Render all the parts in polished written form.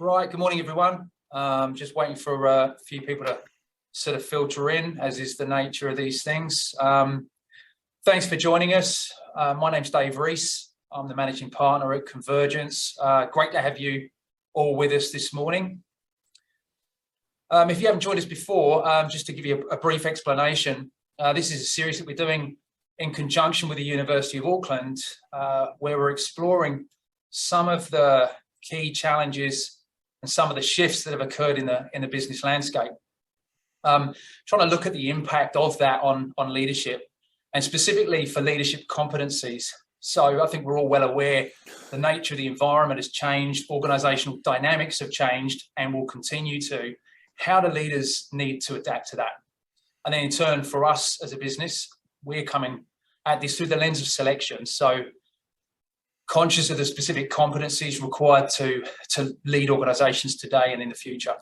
Right, good morning, everyone. Just waiting for a few people to sort of filter in, as is the nature of these things. Thanks for joining us. My name's Dave Rees. I'm the managing partner at Convergence. Great to have you all with us this morning. If you haven't joined us before, just to give you a brief explanation, this is a series that we're doing in conjunction with the University of Auckland, where we're exploring some of the key challenges and some of the shifts that have occurred in the business landscape. Trying to look at the impact of that on leadership, and specifically for leadership competencies. So I think we're all well aware the nature of the environment has changed, organisational dynamics have changed and will continue to. How do leaders need to adapt to that? And then in turn, for us as a business, we're coming at this through the lens of selection. So conscious of the specific competencies required to lead organisations today and in the future.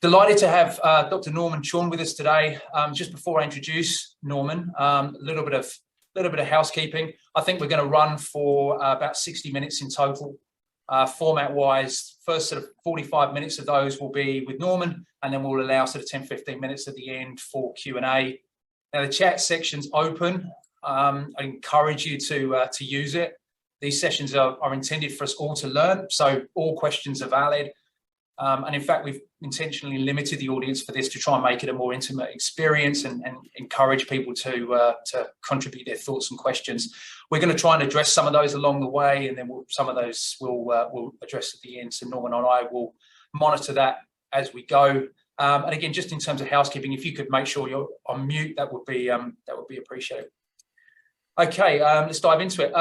Delighted to have Dr Norman Chorn with us today. Just before I introduce Norman, a little bit of housekeeping. I think we're going to run for about 60 minutes in total. Format-wise, first sort of 45 minutes of those will be with Norman, and then we'll allow sort of 10-15 minutes at the end for Q&A. Now the chat section's open. I encourage you to use it. These sessions are intended for us all to learn, so all questions are valid. And in fact, we've intentionally limited the audience for this to try and make it a more intimate experience and encourage people to contribute their thoughts and questions. We're going to try and address some of those along the way, and then some of those we'll address at the end. So Norman and I will monitor that as we go. And again, just in terms of housekeeping, if you could make sure you're on mute, that would be appreciated. Okay, let's dive into it.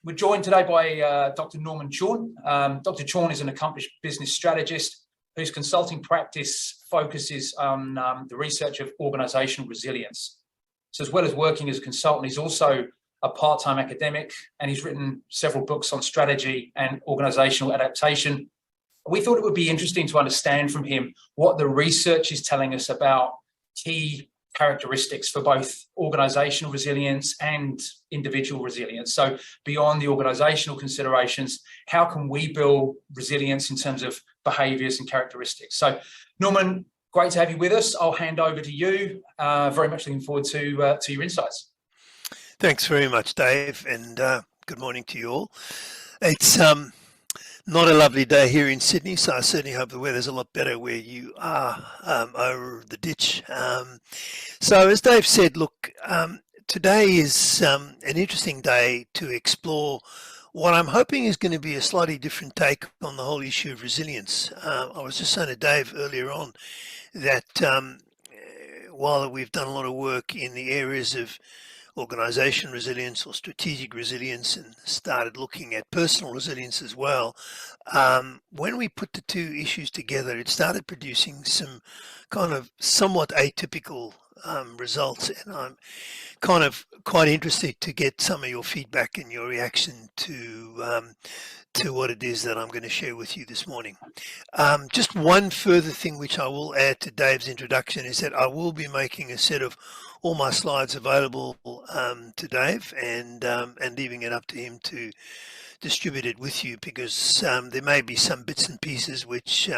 We're joined today by Dr Norman Chorn. Dr Chorn is an accomplished business strategist whose consulting practice focuses on the research of organisational resilience. So as well as working as a consultant, he's also a part-time academic, and he's written several books on strategy and organisational adaptation. We thought it would be interesting to understand from him what the research is telling us about key characteristics for both organisational resilience and individual resilience. So beyond the organisational considerations, how can we build resilience in terms of behaviours and characteristics? So Norman, great to have you with us. I'll hand over to you. Very much looking forward to your insights. Thanks very much, Dave, and good morning to you all. It's not a lovely day here in Sydney, so I certainly hope the weather's a lot better where you are over the ditch. So as Dave said, look, today is an interesting day to explore what I'm hoping is going to be a slightly different take on the whole issue of resilience. I was just saying to Dave earlier on that while we've done a lot of work in the areas of organisation resilience or strategic resilience and started looking at personal resilience as well, when we put the two issues together, it started producing some kind of somewhat atypical results, and I'm kind of quite interested to get some of your feedback and your reaction to what it is that I'm going to share with you this morning. Just one further thing which I will add to Dave's introduction is that I will be making a set of all my slides available to Dave and leaving it up to him to distribute it with you, because there may be some bits and pieces which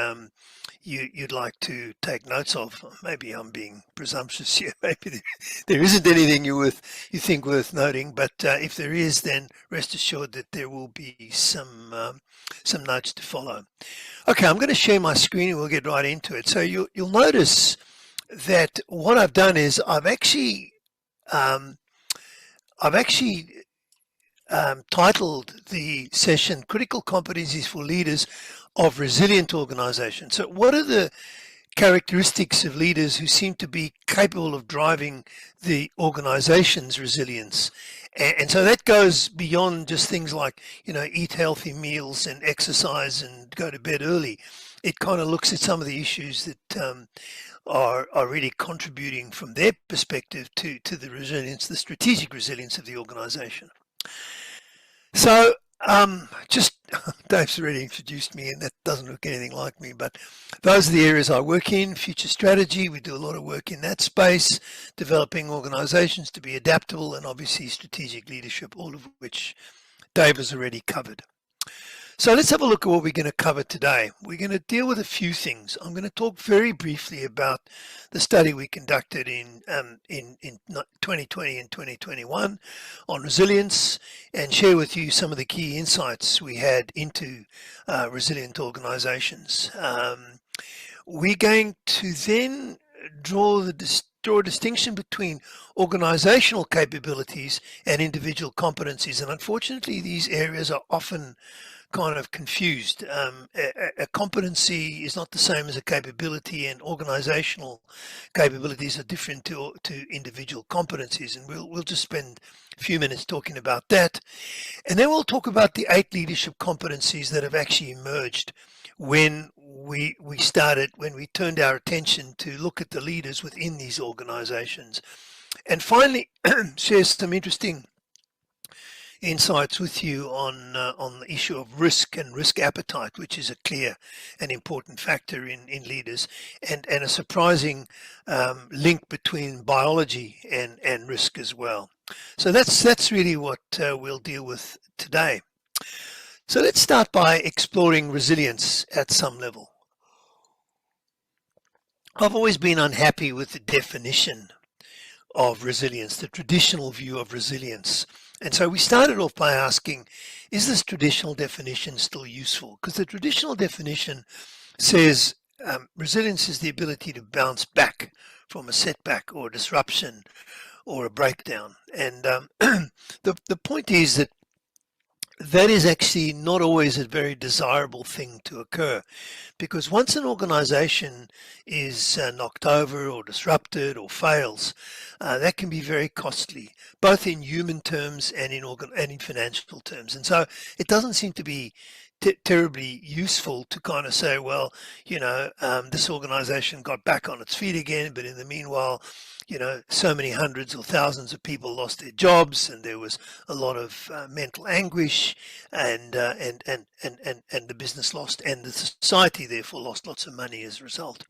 you'd like to take notes of. Maybe I'm being presumptuous here. Maybe there isn't anything you think worth noting, but if there is, then rest assured that there will be some notes to follow. Okay, I'm going to share my screen and we'll get right into it. So you'll notice that what I've done is I've actually titled the session Critical Competencies for Leaders of Resilient Organizations. So what are the characteristics of leaders who seem to be capable of driving the organization's resilience? And so that goes beyond just things like, eat healthy meals and exercise and go to bed early. It kind of looks at some of the issues that are really contributing from their perspective to the resilience, the strategic resilience of the organization. So just Dave's already introduced me, and that doesn't look anything like me, but those are the areas I work in. Future strategy, we do a lot of work in that space, developing organizations to be adaptable, and obviously strategic leadership, all of which Dave has already covered. So let's have a look at what we're going to cover today. We're going to deal with a few things. I'm going to talk very briefly about the study we conducted in 2020 and 2021 on resilience, and share with you some of the key insights we had into resilient organizations. We're going to then draw a distinction between organizational capabilities and individual competencies, and unfortunately these areas are often kind of confused. A competency is not the same as a capability, and organizational capabilities are different to individual competencies, and we'll just spend a few minutes talking about that. And then we'll talk about the 8 leadership competencies that have actually emerged when we turned our attention to look at the leaders within these organizations. And finally, share some interesting insights with you on the issue of risk and risk appetite, which is a clear and important factor in leaders, and a surprising link between biology and risk as well. So that's really what we'll deal with today. So let's start by exploring resilience at some level. I've always been unhappy with the definition of resilience, the traditional view of resilience. And so we started off by asking, is this traditional definition still useful? Because the traditional definition says resilience is the ability to bounce back from a setback or a disruption or a breakdown. And the point is that is actually not always a very desirable thing to occur, because once an organization is knocked over or disrupted or fails, that can be very costly, both in human terms and in financial terms. And so it doesn't seem to be terribly useful to kind of say, well, this organization got back on its feet again, but in the meanwhile, so many hundreds or thousands of people lost their jobs, and there was a lot of mental anguish, and the business lost, and the society therefore lost lots of money as a result.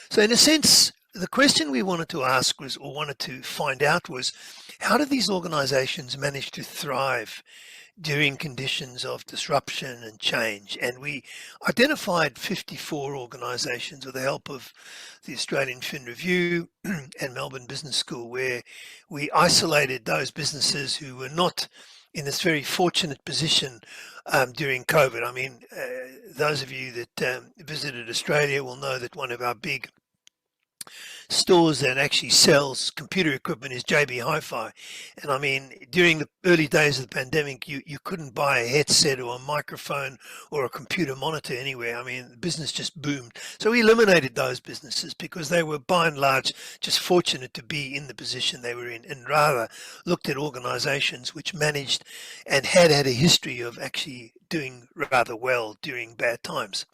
So in a sense, the question we wanted to ask was, or wanted to find out was, how do these organizations manage to thrive during conditions of disruption and change? And we identified 54 organizations with the help of the Australian Fin Review and Melbourne Business School, where we isolated those businesses who were not in this very fortunate position during COVID. I mean, those of you that visited Australia will know that one of our big stores that actually sells computer equipment is JB Hi-Fi. And I mean, during the early days of the pandemic, you couldn't buy a headset or a microphone or a computer monitor anywhere. I mean, the business just boomed. So we eliminated those businesses because they were by and large just fortunate to be in the position they were in, and rather looked at organizations which managed and had a history of actually doing rather well during bad times.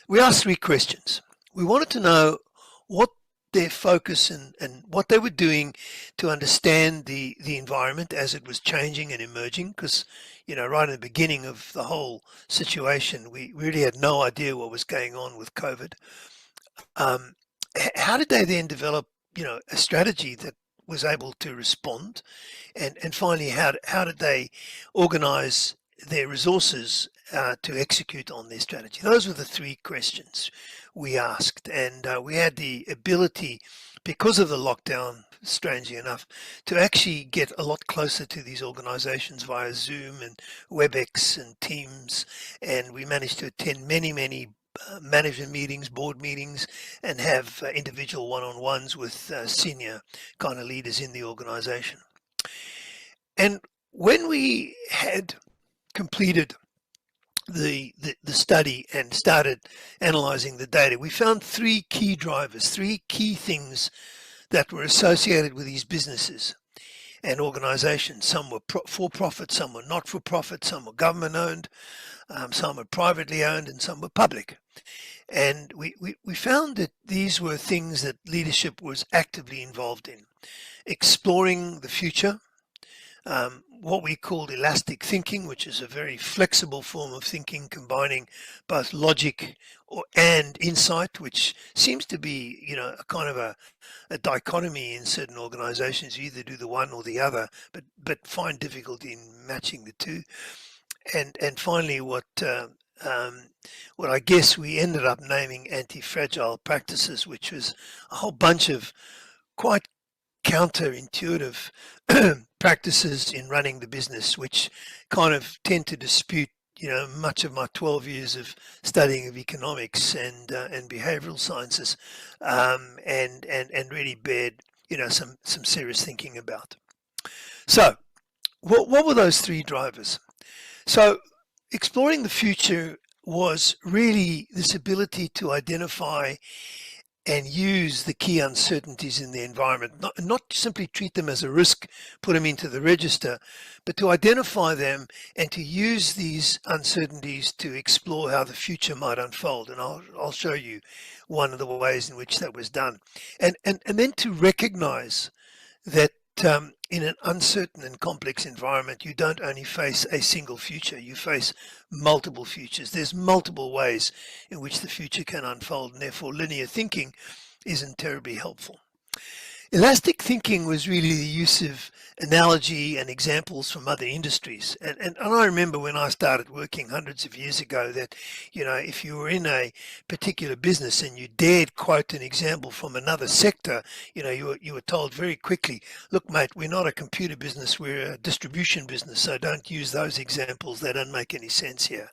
We asked 3 questions. We wanted to know what their focus and what they were doing to understand the environment as it was changing and emerging, because right at the beginning of the whole situation we really had no idea what was going on with COVID. How did they then develop a strategy that was able to respond, and finally how did they organize their resources to execute on their strategy? Those were the 3 questions we asked, and we had the ability, because of the lockdown, strangely enough, to actually get a lot closer to these organizations via Zoom and WebEx and Teams, and we managed to attend many management meetings, board meetings, and have individual one-on-ones with senior kind of leaders in the organization. And when we had completed the study and started analyzing the data, we found 3 key drivers, 3 key things that were associated with these businesses and organizations. Some were for-profit, some were not-for-profit, some were government-owned, some were privately owned, and some were public. And we found that these were things that leadership was actively involved in: exploring the future, what we called elastic thinking, which is a very flexible form of thinking, combining both logic and insight, which seems to be, a kind of a dichotomy in certain organizations. You either do the one or the other, but find difficulty in matching the two. and finally, what I guess we ended up naming anti-fragile practices, which was a whole bunch of quite counterintuitive practices in running the business, which kind of tend to dispute, much of my 12 years of studying of economics and behavioral sciences, and really bared, some serious thinking about. So, what were those three drivers? So, exploring the future was really this ability to identify and use the key uncertainties in the environment, not simply treat them as a risk, put them into the register, but to identify them and to use these uncertainties to explore how the future might unfold. And I'll show you one of the ways in which that was done. And then to recognize that in an uncertain and complex environment, you don't only face a single future, you face multiple futures. There's multiple ways in which the future can unfold, and therefore linear thinking isn't terribly helpful. Elastic thinking was really the use of analogy and examples from other industries. And I remember when I started working hundreds of years ago that, if you were in a particular business and you dared quote an example from another sector, you were told very quickly, look, mate, we're not a computer business, we're a distribution business, so don't use those examples, they don't make any sense here.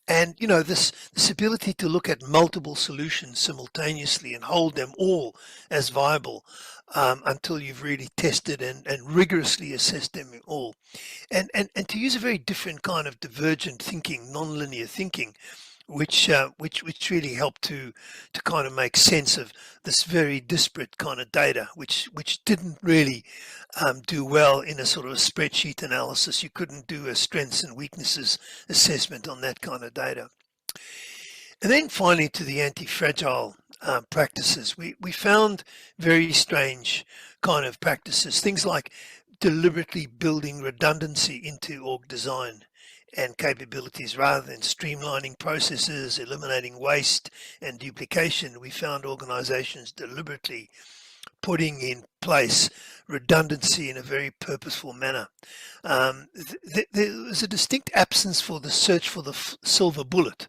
And this ability to look at multiple solutions simultaneously and hold them all as viable until you've really tested and rigorously assessed them all, and to use a very different kind of divergent thinking, non-linear thinking, which really helped to kind of make sense of this very disparate kind of data, which didn't really do well in a sort of a spreadsheet analysis. You couldn't do a strengths and weaknesses assessment on that kind of data. And then finally to the anti-fragile practices, we found very strange kind of practices, things like deliberately building redundancy into org design and capabilities rather than streamlining processes, eliminating waste and duplication. We found organizations deliberately putting in place redundancy in a very purposeful manner. There was a distinct absence for the search for the silver bullet.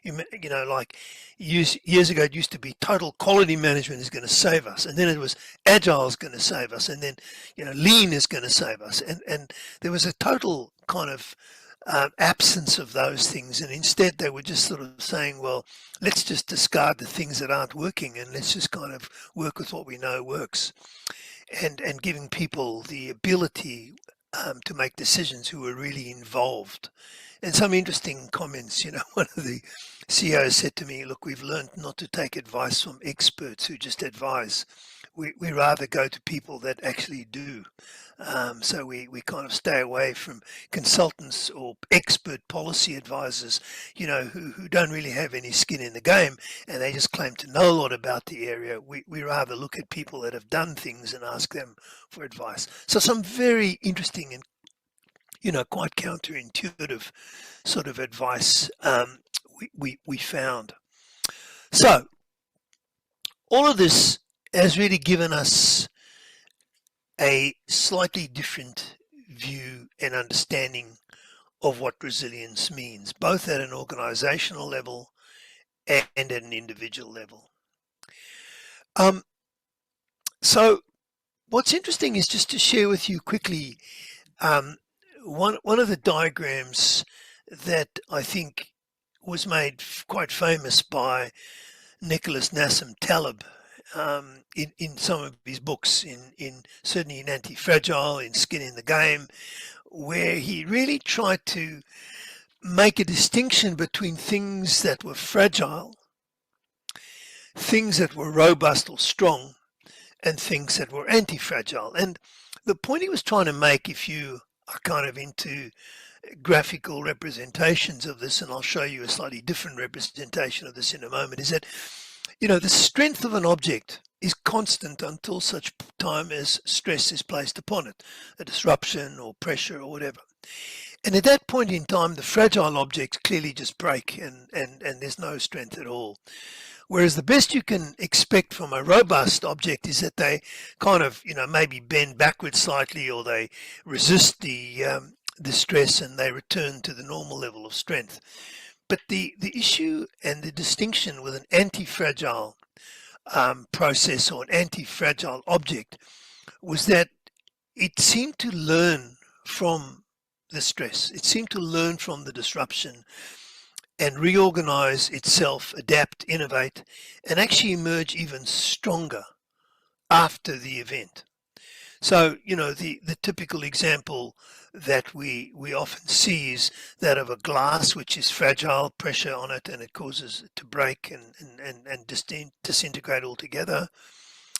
Like years ago, it used to be total quality management is going to save us, and then it was agile is going to save us, and then lean is going to save us, and there was a total kind of absence of those things, and instead they were just sort of saying, well, let's just discard the things that aren't working and let's just kind of work with what we know works, and giving people the ability to make decisions who are really involved. And some interesting comments, one of the CEOs said to me, look, we've learned not to take advice from experts who just advise. We rather go to people that actually do. So we kind of stay away from consultants or expert policy advisors, who don't really have any skin in the game and they just claim to know a lot about the area. We rather look at people that have done things and ask them for advice. So some very interesting and quite counterintuitive sort of advice we found. So all of this has really given us a slightly different view and understanding of what resilience means, both at an organizational level and at an individual level. So what's interesting is just to share with you quickly one of the diagrams that I think was made quite famous by Nicholas Nassim Taleb in some of his books, certainly in Anti-Fragile, in Skin in the Game, where he really tried to make a distinction between things that were fragile, things that were robust or strong, and things that were anti-fragile. And the point he was trying to make, if you are kind of into graphical representations of this, and I'll show you a slightly different representation of this in a moment, is that the strength of an object is constant until such time as stress is placed upon it, a disruption or pressure or whatever. And at that point in time, the fragile objects clearly just break and there's no strength at all. Whereas the best you can expect from a robust object is that they kind of, maybe bend backwards slightly, or they resist the the stress and they return to the normal level of strength. But the issue and the distinction with an anti-fragile process or an anti-fragile object was that it seemed to learn from the stress. It seemed to learn from the disruption and reorganize itself, adapt, innovate, and actually emerge even stronger after the event. So, you know, the typical example that we often see is that of a glass which is fragile, pressure on it, and it causes it to break and disintegrate altogether.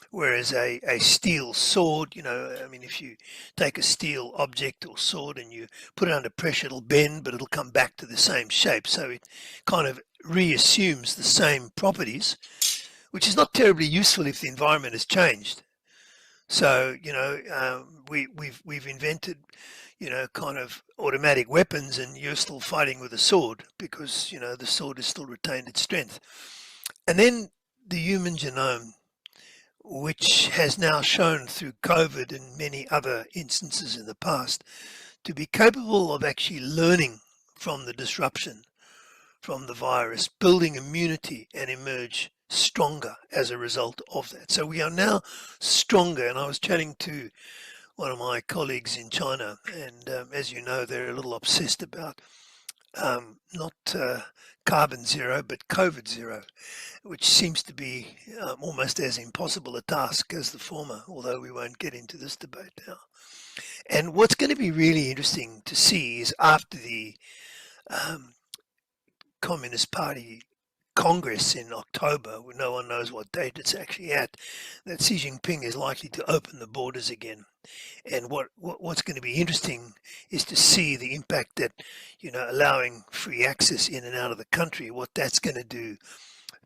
Whereas a steel sword, you know, I mean, if you take a steel object or sword and you put it under pressure, it'll bend, but it'll come back to the same shape. So it kind of reassumes the same properties, which is not terribly useful if the environment has changed. So, you know, we've invented, you know, kind of automatic weapons, and you're still fighting with a sword because, you know, the sword has still retained its strength. And then the human genome, which has now shown through COVID and many other instances in the past to be capable of actually learning from the disruption from the virus, building immunity, and emerge stronger as a result of that. So we are now stronger. And I was chatting to one of my colleagues in China, and as you know, they're a little obsessed about not carbon zero, but COVID zero, which seems to be almost as impossible a task as the former, although we won't get into this debate now. And what's going to be really interesting to see is after the Communist Party Congress in October, where no one knows what date it's actually at, that Xi Jinping is likely to open the borders again. And what's going to be interesting is to see the impact that, you know, allowing free access in and out of the country, what that's going to do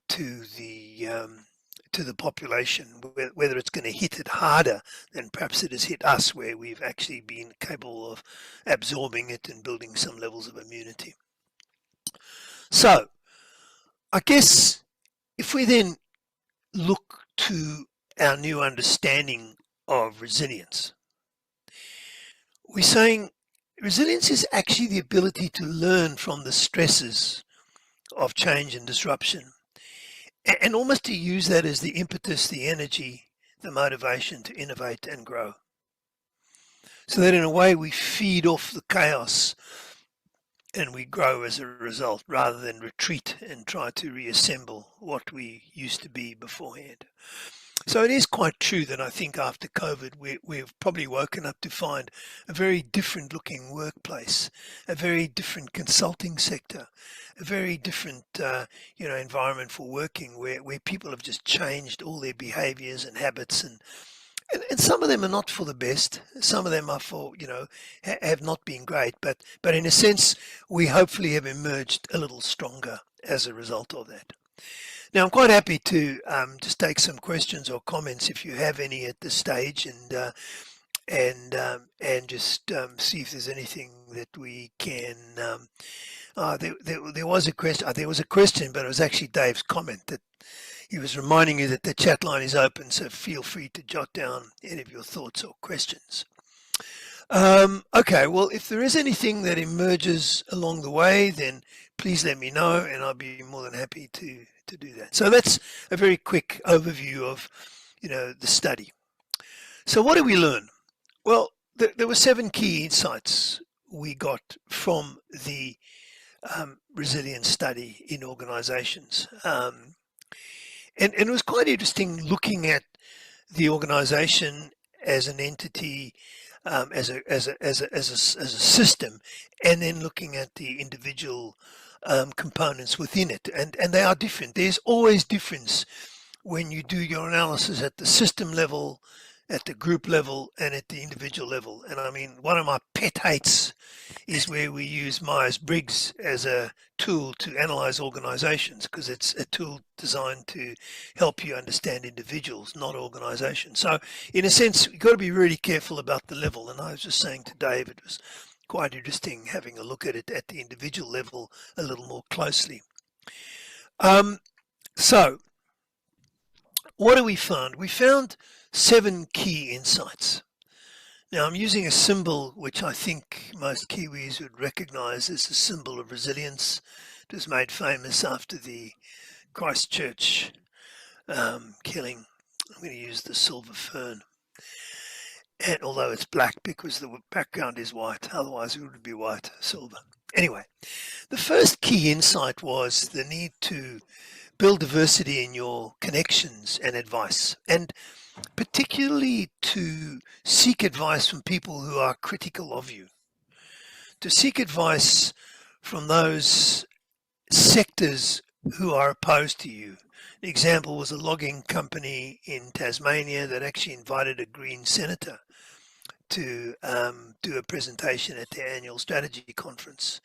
to the population, whether it's going to hit it harder than perhaps it has hit us, where we've actually been capable of absorbing it and building some levels of immunity. So I guess if we then look to our new understanding of resilience, we're saying resilience is actually the ability to learn from the stresses of change and disruption, and almost to use that as the impetus, the energy, the motivation to innovate and grow. So that in a way we feed off the chaos and we grow as a result, rather than retreat and try to reassemble what we used to be beforehand. So it is quite true that I think after COVID, we've probably woken up to find a very different looking workplace, a very different consulting sector, a very different you know, environment for working, where people have just changed all their behaviors and habits, and some of them are not for the best. Some of them are for, you know, have not been great, but in a sense, we hopefully have emerged a little stronger as a result of that. Now, I'm quite happy to just take some questions or comments if you have any at this stage, and just see if there's anything that we can. There was a question. There was a question, but it was actually Dave's comment that he was reminding you that the chat line is open, so feel free to jot down any of your thoughts or questions. Okay, well, if there is anything that emerges along the way, then please let me know, and I'll be more than happy to do that. So that's a very quick overview of, you know, the study. So what did we learn? Well, there were 7 key insights we got from the resilience study in organizations. And it was quite interesting looking at the organization as an entity, as a system, and then looking at the individual components within it. And they are different. There's always difference when you do your analysis at the system level, at the group level, and at the individual level. And I mean, one of my pet hates is where we use Myers-Briggs as a tool to analyze organizations, because it's a tool designed to help you understand individuals, not organizations. So in a sense, you've got to be really careful about the level. And I was just saying to Dave, it was quite interesting having a look at it at the individual level a little more closely. So what do we find? We found 7 key insights. Now I'm using a symbol which I think most Kiwis would recognize as a symbol of resilience. It was made famous after the Christchurch killing. I'm going to use the silver fern. And although it's black because the background is white, otherwise it would be white, silver. Anyway, the first key insight was the need to build diversity in your connections and advice, and particularly to seek advice from people who are critical of you, to seek advice from those sectors who are opposed to you. An example was a logging company in Tasmania that actually invited a Green senator to do a presentation at their annual strategy conference.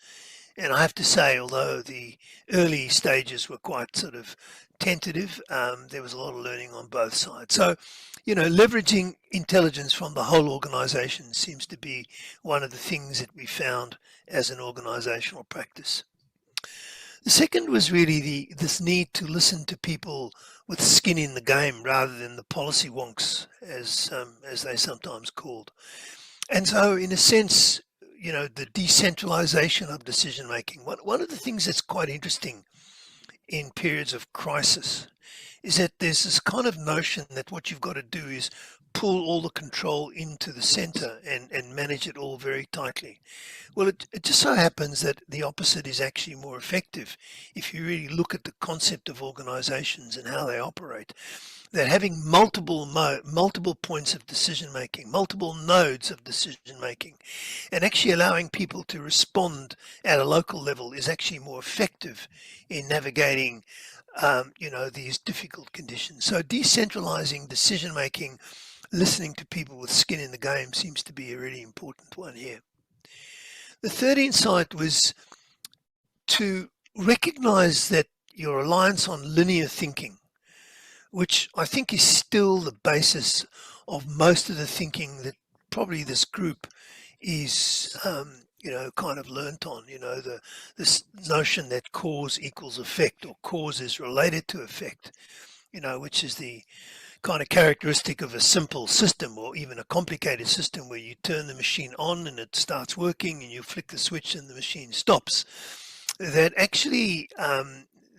And I have to say, although the early stages were quite sort of tentative, there was a lot of learning on both sides. So, leveraging intelligence from the whole organization seems to be one of the things that we found as an organizational practice. The second was really this need to listen to people with skin in the game rather than the policy wonks, as they sometimes called. And so, in a sense, the decentralization of decision making. One of the things that's quite interesting in periods of crisis is that there's this kind of notion that what you've got to do is pull all the control into the center and manage it all very tightly. Well, it just so happens that the opposite is actually more effective if you really look at the concept of organizations and how they operate. That having multiple points of decision making, multiple nodes of decision making, and actually allowing people to respond at a local level is actually more effective in navigating these difficult conditions. So decentralizing decision making, listening to people with skin in the game seems to be a really important one here. The third insight was to recognize that your reliance on linear thinking, which I think is still the basis of most of the thinking that probably this group is, kind of learnt on, this notion that cause equals effect, or cause is related to effect, which is the kind of characteristic of a simple system or even a complicated system where you turn the machine on and it starts working and you flick the switch and the machine stops. That actually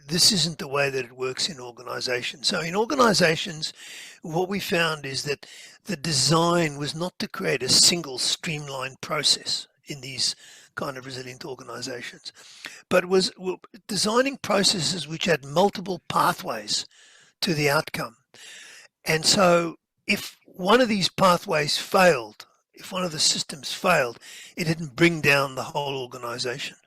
this isn't the way that it works in organizations. So in organizations, what we found is that the design was not to create a single streamlined process in these kind of resilient organizations, but was designing processes which had multiple pathways to the outcome. And so if one of these pathways failed, if one of the systems failed, it didn't bring down the whole organization.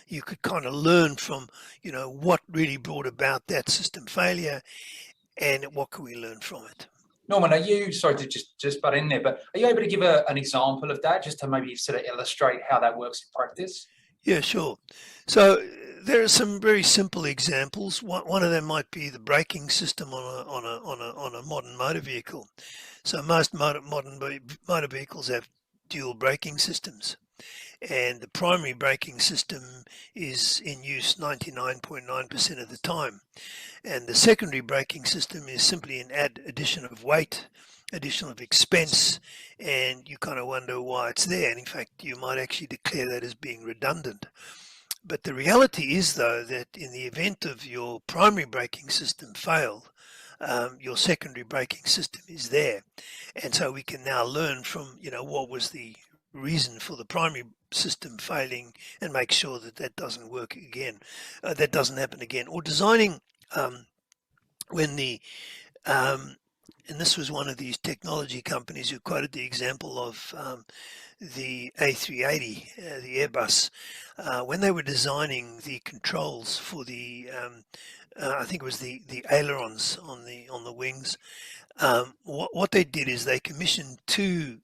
You could kind of learn from, what really brought about that system failure and what can we learn from it. Norman, are you, sorry to just butt in there, but are you able to give an example of that, just to maybe sort of illustrate how that works in practice? Yeah, sure. So there are some very simple examples. One of them might be the braking system on a modern motor vehicle. So most modern motor vehicles have dual braking systems, and the primary braking system is in use 99.9% of the time, and the secondary braking system is simply an addition of weight, addition of expense, and you kind of wonder why it's there. And in fact, you might actually declare that as being redundant. But the reality is, though, that in the event of your primary braking system fail, your secondary braking system is there. And so we can now learn from, what was the reason for the primary system failing and make sure that that doesn't work again, that doesn't happen again. Or designing when the and this was one of these technology companies who quoted the example of the A380, the Airbus, when they were designing the controls for the, I think it was the ailerons on the wings. What they did is they commissioned two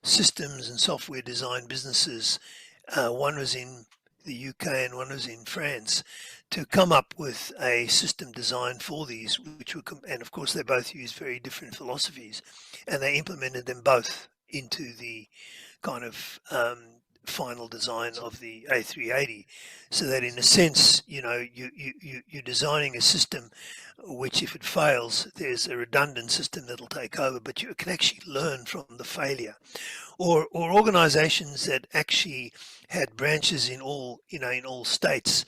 systems and software design businesses. One was in the UK and one was in France, to come up with a system design for these, which were, and of course they both use very different philosophies, and they implemented them both into the kind of final design of the A380, so that in a sense, you're designing a system which, if it fails, there's a redundant system that'll take over, but you can actually learn from the failure. Or organizations that actually had branches in all states,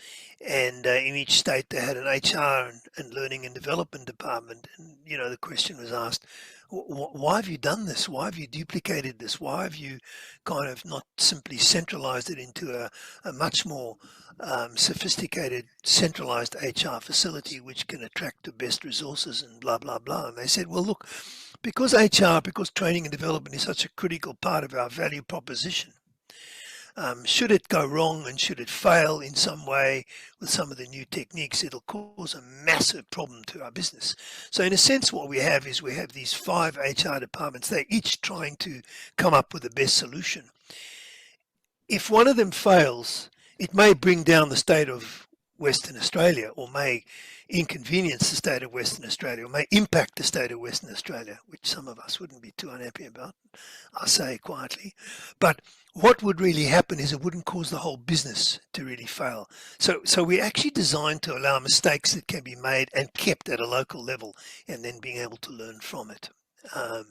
and in each state they had an HR and learning and development department, and the question was asked, why have you done this? Why have you duplicated this? Why have you kind of not simply centralized it into a much more sophisticated centralized HR facility which can attract the best resources and blah blah blah? And they said, well, look, because training and development is such a critical part of our value proposition, should it go wrong and should it fail in some way with some of the new techniques, it'll cause a massive problem to our business. So in a sense, what we have is these 5 HR departments. They're each trying to come up with the best solution. If one of them fails, it may bring down the state of Western Australia, or may inconvenience the state of Western Australia, or may impact the state of Western Australia, which some of us wouldn't be too unhappy about, I say quietly. But what would really happen is it wouldn't cause the whole business to really fail. So we're actually designed to allow mistakes that can be made and kept at a local level, and then being able to learn from it. I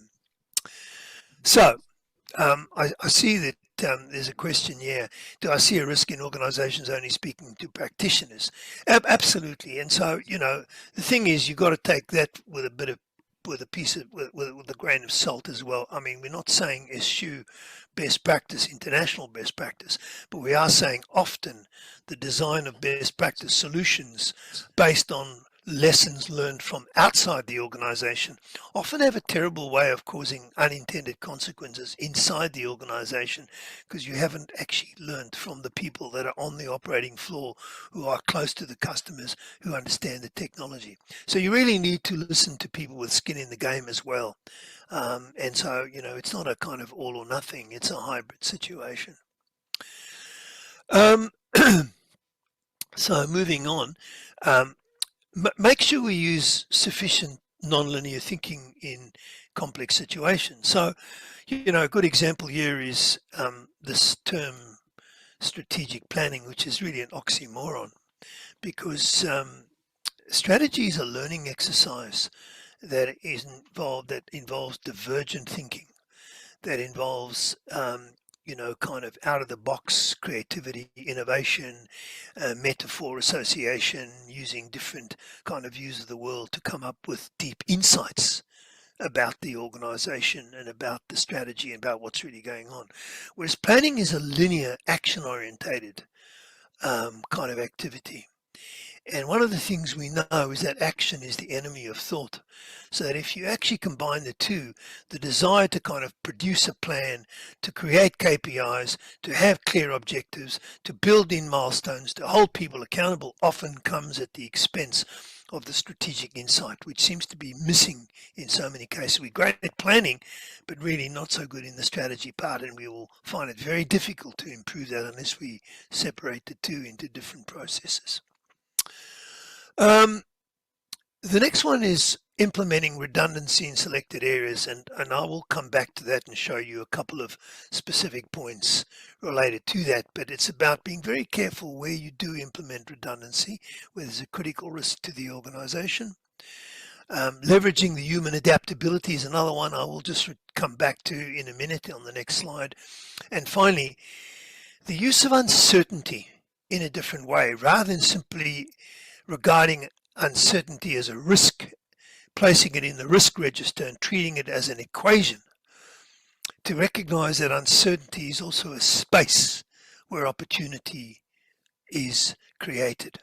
see that there's a question here. Do I see a risk in organizations only speaking to practitioners? Absolutely. And so, the thing is, you've got to take that with a grain of salt as well. I mean, we're not saying eschew best practice, international best practice, but we are saying often the design of best practice solutions based on lessons learned from outside the organization often have a terrible way of causing unintended consequences inside the organization, because you haven't actually learned from the people that are on the operating floor, who are close to the customers, who understand the technology. So you really need to listen to people with skin in the game as well. And so, it's not a kind of all or nothing, it's a hybrid situation. So moving on, make sure we use sufficient nonlinear thinking in complex situations. So, a good example here is this term strategic planning, which is really an oxymoron, because strategy is a learning exercise that involves divergent thinking, that involves kind of out of the box creativity, innovation, metaphor association, using different kind of views of the world to come up with deep insights about the organization and about the strategy and about what's really going on. Whereas planning is a linear, action orientated kind of activity. And one of the things we know is that action is the enemy of thought. So that if you actually combine the two, the desire to kind of produce a plan, to create KPIs, to have clear objectives, to build in milestones, to hold people accountable, often comes at the expense of the strategic insight, which seems to be missing in so many cases. We're great at planning, but really not so good in the strategy part, and we will find it very difficult to improve that unless we separate the two into different processes. The next one is implementing redundancy in selected areas, and I will come back to that and show you a couple of specific points related to that, but it's about being very careful where you do implement redundancy, where there's a critical risk to the organization. Leveraging the human adaptability is another one I will just come back to in a minute on the next slide. And finally, the use of uncertainty in a different way, rather than simply regarding uncertainty as a risk, placing it in the risk register and treating it as an equation, to recognize that uncertainty is also a space where opportunity is created.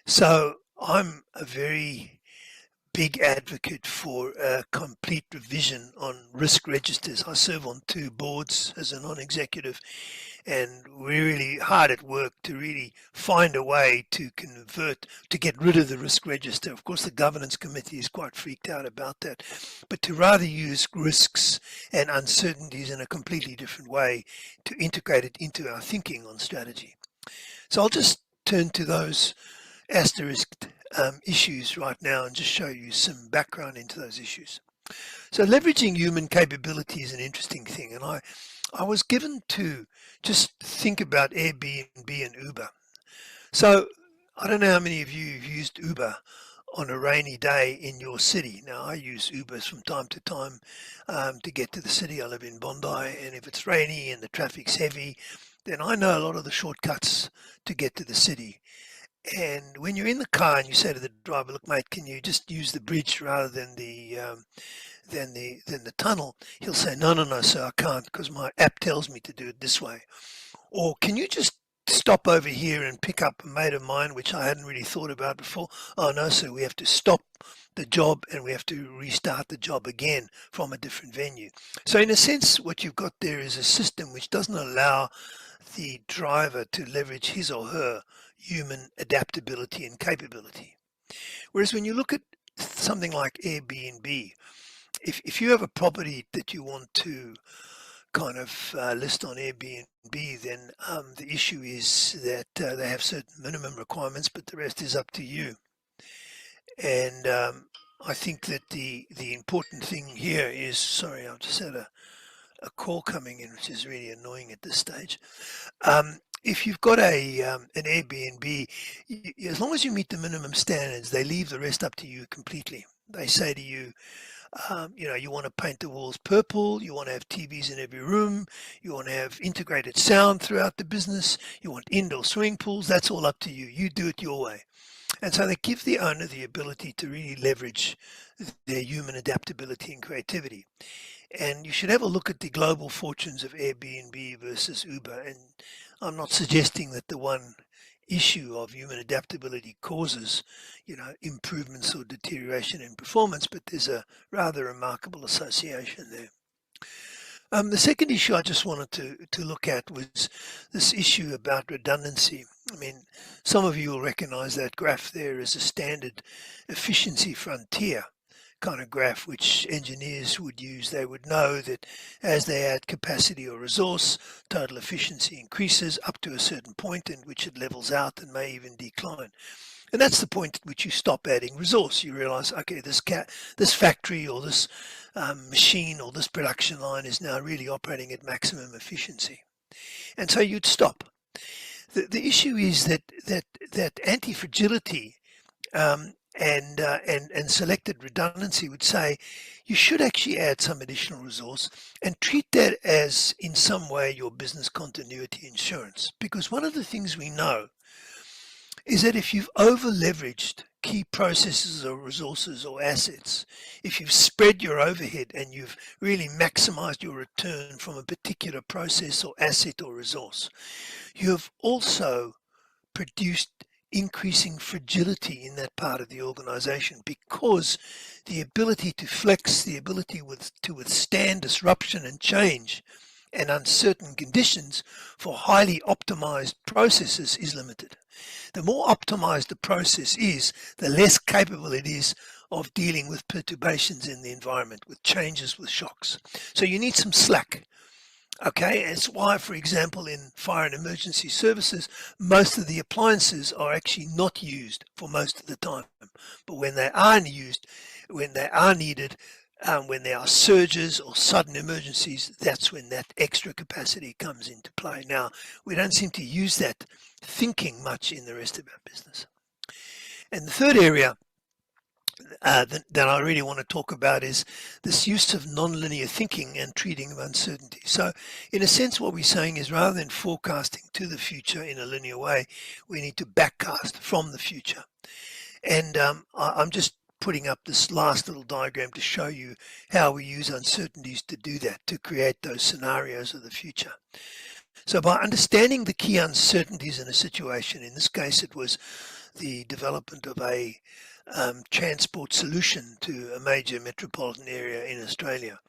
So I'm a very big advocate for a complete revision on risk registers. I serve on 2 boards as a non-executive, and we're really hard at work to really find a way to get rid of the risk register. Of course, the governance committee is quite freaked out about that, but to rather use risks and uncertainties in a completely different way to integrate it into our thinking on strategy. So I'll just turn to those asterisked issues right now and just show you some background into those issues. So leveraging human capability is an interesting thing, and I was given to just think about Airbnb and Uber. So I don't know how many of you have used Uber on a rainy day in your city. Now, I use Ubers from time to time to get to the city. I live in Bondi, and if it's rainy and the traffic's heavy, then I know a lot of the shortcuts to get to the city. And when you're in the car and you say to the driver, "Look, mate, can you just use the bridge rather than the tunnel?" He'll say, "No, no, no, sir, I can't because my app tells me to do it this way." Or, "Can you just stop over here and pick up a mate of mine, which I hadn't really thought about before?" "Oh, no, sir, we have to stop the job and we have to restart the job again from a different venue." So in a sense, what you've got there is a system which doesn't allow the driver to leverage his or her human adaptability and capability. Whereas when you look at something like Airbnb, if you have a property that you want to kind of list on Airbnb, then the issue is that they have certain minimum requirements, but the rest is up to you. And I think that the important thing here is, sorry, I've just had a call coming in, which is really annoying at this stage. If you've got an Airbnb, as long as you meet the minimum standards, they leave the rest up to you completely. They say to you, you want to paint the walls purple, you want to have TVs in every room, you want to have integrated sound throughout the business, you want indoor swimming pools, that's all up to you. You do it your way. And so they give the owner the ability to really leverage their human adaptability and creativity. And you should have a look at the global fortunes of Airbnb versus Uber. And I'm not suggesting that the one issue of human adaptability causes, improvements or deterioration in performance, but there's a rather remarkable association there. The second issue I just wanted to look at was this issue about redundancy. I mean, some of you will recognize that graph there as a standard efficiency frontier kind of graph which engineers would use. They would know that as they add capacity or resource, total efficiency increases up to a certain point in which it levels out and may even decline. And that's the point at which you stop adding resource. You realize, okay, this factory or this machine or this production line is now really operating at maximum efficiency. And so you'd stop. The issue is that anti-fragility and selected redundancy would say you should actually add some additional resource and treat that as in some way your business continuity insurance. Because one of the things we know is that if you've over leveraged key processes or resources or assets, if you've spread your overhead and you've really maximized your return from a particular process or asset or resource, you have also produced increasing fragility in that part of the organization, because the ability to flex, the ability to withstand disruption and change and uncertain conditions for highly optimized processes is limited. The more optimized the process is, the less capable it is of dealing with perturbations in the environment, with changes, with shocks. So you need some slack. Okay, it's why, for example, in fire and emergency services, most of the appliances are actually not used for most of the time. But when they are used, when they are needed, when there are surges or sudden emergencies, that's when that extra capacity comes into play. Now, we don't seem to use that thinking much in the rest of our business. And the third area that I really want to talk about is this use of nonlinear thinking and treating of uncertainty. So in a sense, what we're saying is, rather than forecasting to the future in a linear way, we need to backcast from the future. And I'm just putting up this last little diagram to show you how we use uncertainties to do that, to create those scenarios of the future. So by understanding the key uncertainties in a situation, in this case it was the development of a transport solution to a major metropolitan area in Australia,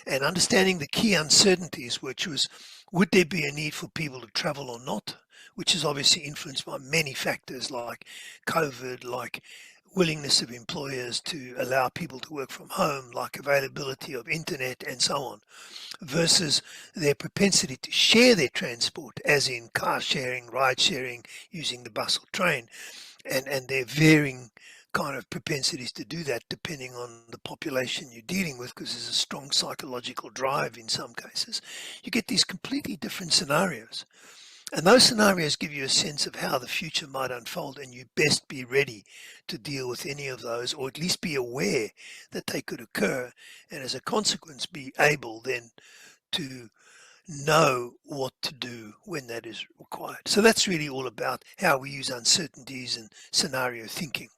and understanding the key uncertainties, which was, would there be a need for people to travel or not, which is obviously influenced by many factors like COVID, like willingness of employers to allow people to work from home, like availability of internet and so on, versus their propensity to share their transport, as in car sharing, ride sharing, using the bus or train, and their varying kind of propensities to do that depending on the population you're dealing with, because there's a strong psychological drive in some cases. You get these completely different scenarios. And those scenarios give you a sense of how the future might unfold, and you best be ready to deal with any of those, or at least be aware that they could occur, and as a consequence be able then to know what to do when that is required. So that's really all about how we use uncertainties and scenario thinking.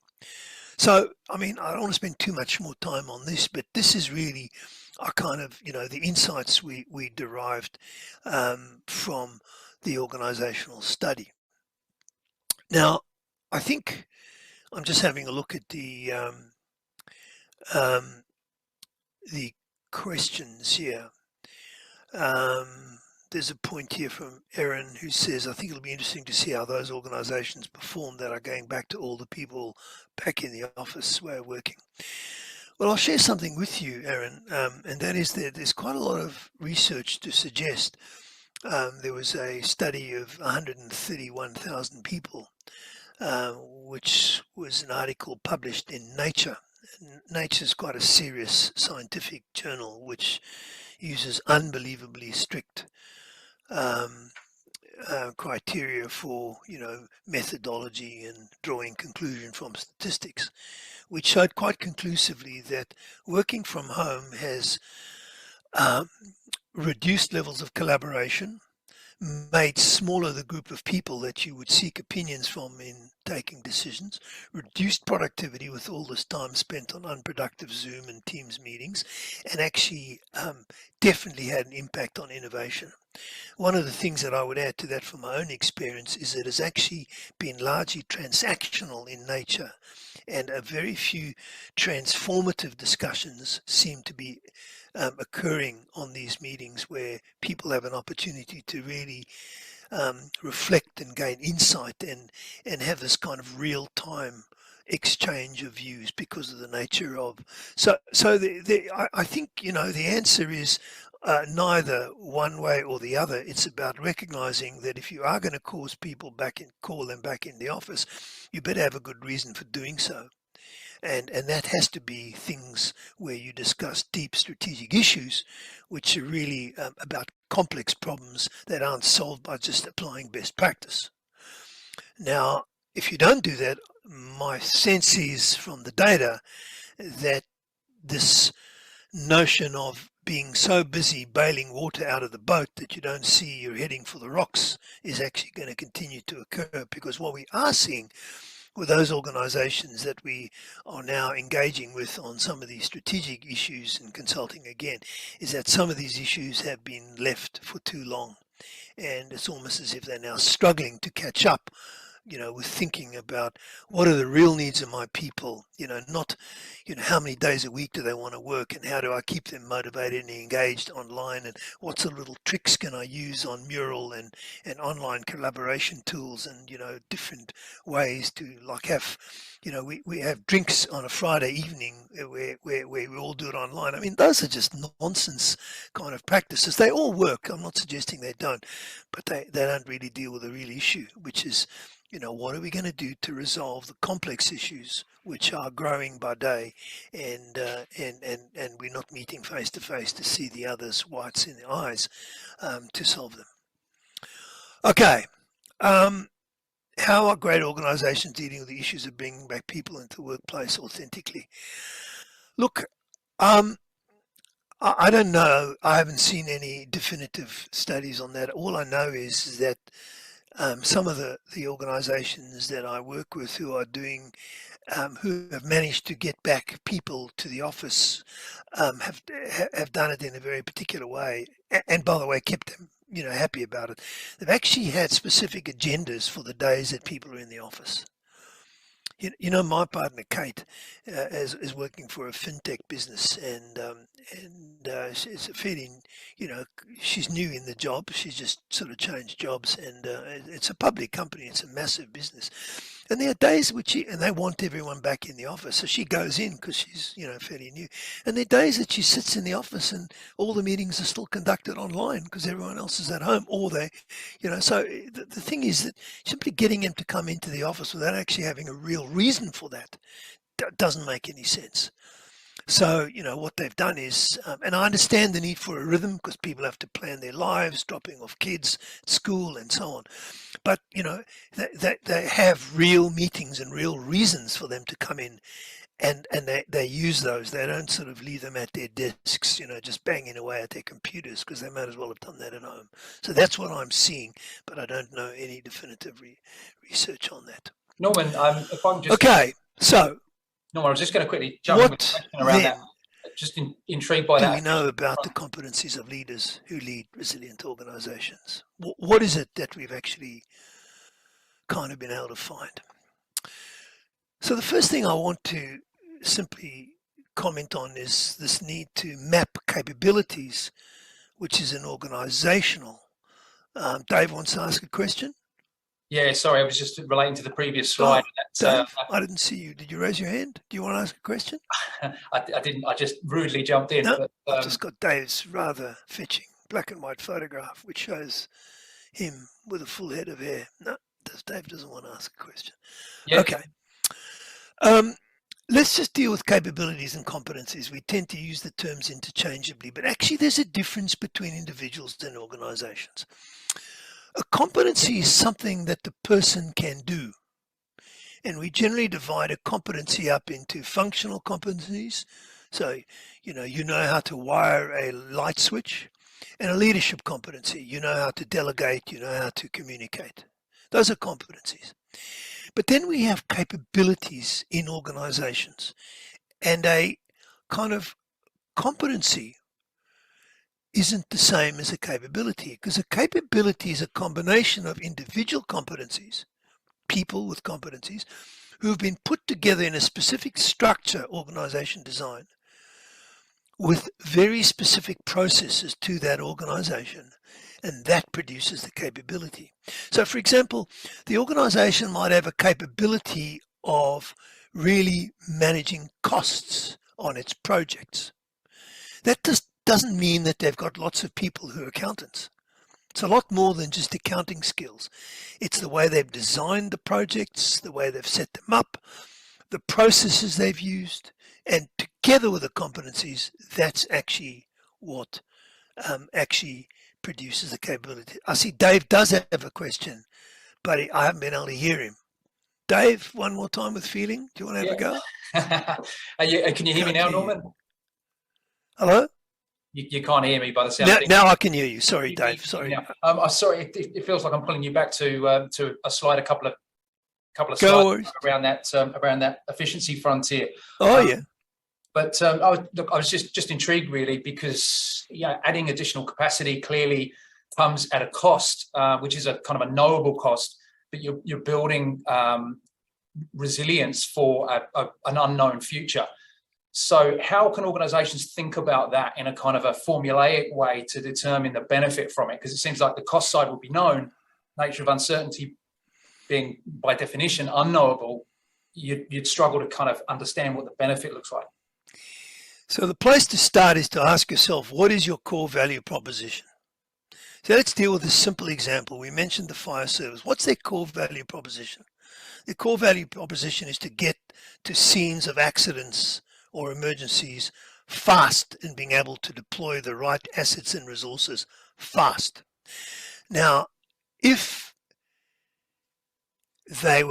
So, I mean, I don't want to spend too much more time on this, but this is really our kind of, the insights we derived from the organizational study. Now, I think I'm just having a look at the questions here. There's a point here from Erin who says, I think it'll be interesting to see how those organizations perform that are going back to all the people back in the office way of working. Well, I'll share something with you, Erin, and that is that there's quite a lot of research to suggest. There was a study of 131,000 people, which was an article published in Nature. Nature is quite a serious scientific journal which uses unbelievably strict criteria for methodology and drawing conclusion from statistics, which showed quite conclusively that working from home has reduced levels of collaboration, made smaller the group of people that you would seek opinions from in taking decisions, reduced productivity with all this time spent on unproductive Zoom and Teams meetings, and actually definitely had an impact on innovation. One of the things that I would add to that from my own experience is it has actually been largely transactional in nature, and a very few transformative discussions seem to be occurring on these meetings where people have an opportunity to really reflect and gain insight and have this kind of real-time exchange of views because of the nature of I think the answer is neither one way or the other. It's about recognizing that if you are going to call them back in the office, you better have a good reason for doing so. And that has to be things where you discuss deep strategic issues, which are really about complex problems that aren't solved by just applying best practice. Now, if you don't do that, my sense is from the data that this notion of being so busy bailing water out of the boat that you don't see you're heading for the rocks is actually going to continue to occur, because what we are seeing with those organizations that we are now engaging with on some of these strategic issues and consulting again is that some of these issues have been left for too long, and it's almost as if they're now struggling to catch up with thinking about what are the real needs of my people, not, how many days a week do they want to work, and how do I keep them motivated and engaged online, and what sort of little tricks can I use on Mural and online collaboration tools, and, different ways to have, we have drinks on a Friday evening where we all do it online. I mean, those are just nonsense kind of practices. They all work. I'm not suggesting they don't, but they don't really deal with the real issue, which is, what are we going to do to resolve the complex issues which are growing by day, and we're not meeting face to face to see the others whites in the eyes to solve them. Okay, how are great organizations dealing with the issues of bringing back people into the workplace authentically? Look, I don't know. I haven't seen any definitive studies on that. All I know is that some of the organizations that I work with who are doing, who have managed to get back people to the office, have done it in a very particular way, and by the way, kept them, happy about it. They've actually had specific agendas for the days that people are in the office. My partner Kate is working for a fintech business, and it's a fairly, she's new in the job. She's just sort of changed jobs, and it's a public company. It's a massive business, and there are days which and they want everyone back in the office, so she goes in because she's fairly new. And there are days that she sits in the office, and all the meetings are still conducted online because everyone else is at home, or they, So the thing is that simply getting him to come into the office without actually having a real reason for that doesn't make any sense. So, what they've done is, and I understand the need for a rhythm because people have to plan their lives, dropping off kids at school and so on. But, they have real meetings and real reasons for them to come in, and they use those. They don't sort of leave them at their desks, just banging away at their computers, because they might as well have done that at home. So that's what I'm seeing, but I don't know any definitive research on that. Norman, if I'm just... Okay, so... Norman, I was just going to quickly jump in with a question around that. Just intrigued by that. Do we know about the competencies of leaders who lead resilient organizations? What is it that we've actually kind of been able to find? So the first thing I want to simply comment on is this need to map capabilities, which is an organizational. Dave wants to ask a question. Yeah, sorry, I was just relating to the previous slide. Dave, I didn't see you. Did you raise your hand? Do you want to ask a question? I didn't. I just rudely jumped in. No, but, I've just got Dave's rather fetching black and white photograph, which shows him with a full head of hair. No, Dave doesn't want to ask a question. Yeah. Okay. Let's just deal with capabilities and competencies. We tend to use the terms interchangeably, but actually there's a difference between individuals and organizations. A competency is something that the person can do. And we generally divide a competency up into functional competencies. So, you know how to wire a light switch, and a leadership competency. You know how to delegate, you know how to communicate. Those are competencies. But then we have capabilities in organizations, and a kind of competency isn't the same as a capability, because a capability is a combination of individual competencies, people with competencies, who have been put together in a specific structure, organization design, with very specific processes to that organization, and that produces the capability. So, for example, the organization might have a capability of really managing costs on its projects. That just doesn't mean that they've got lots of people who are accountants. It's a lot more than just accounting skills. It's the way they've designed the projects, the way they've set them up, the processes they've used, and together with the competencies, that's actually what actually produces the capability. I see Dave does have a question, but I haven't been able to hear him. Dave, one more time with feeling. Do you want to have a go? Can you hear me now, Norman? Hello? You can't hear me by the sound. Now I can hear you. Sorry, Dave. Sorry. I'm sorry. It feels like I'm pulling you back to a slide, a couple of slides around that efficiency frontier. Oh yeah. But I was just intrigued really, because adding additional capacity clearly comes at a cost, which is a kind of a knowable cost. But you're building resilience for an unknown future. So how can organizations think about that in a kind of a formulaic way to determine the benefit from it? Because it seems like the cost side will be known, nature of uncertainty being by definition unknowable, you'd struggle to kind of understand what the benefit looks like. So the place to start is to ask yourself, what is your core value proposition? So let's deal with a simple example. We mentioned the fire service. What's their core value proposition? The core value proposition is to get to scenes of accidents or emergencies fast, and being able to deploy the right assets and resources fast. Now, if they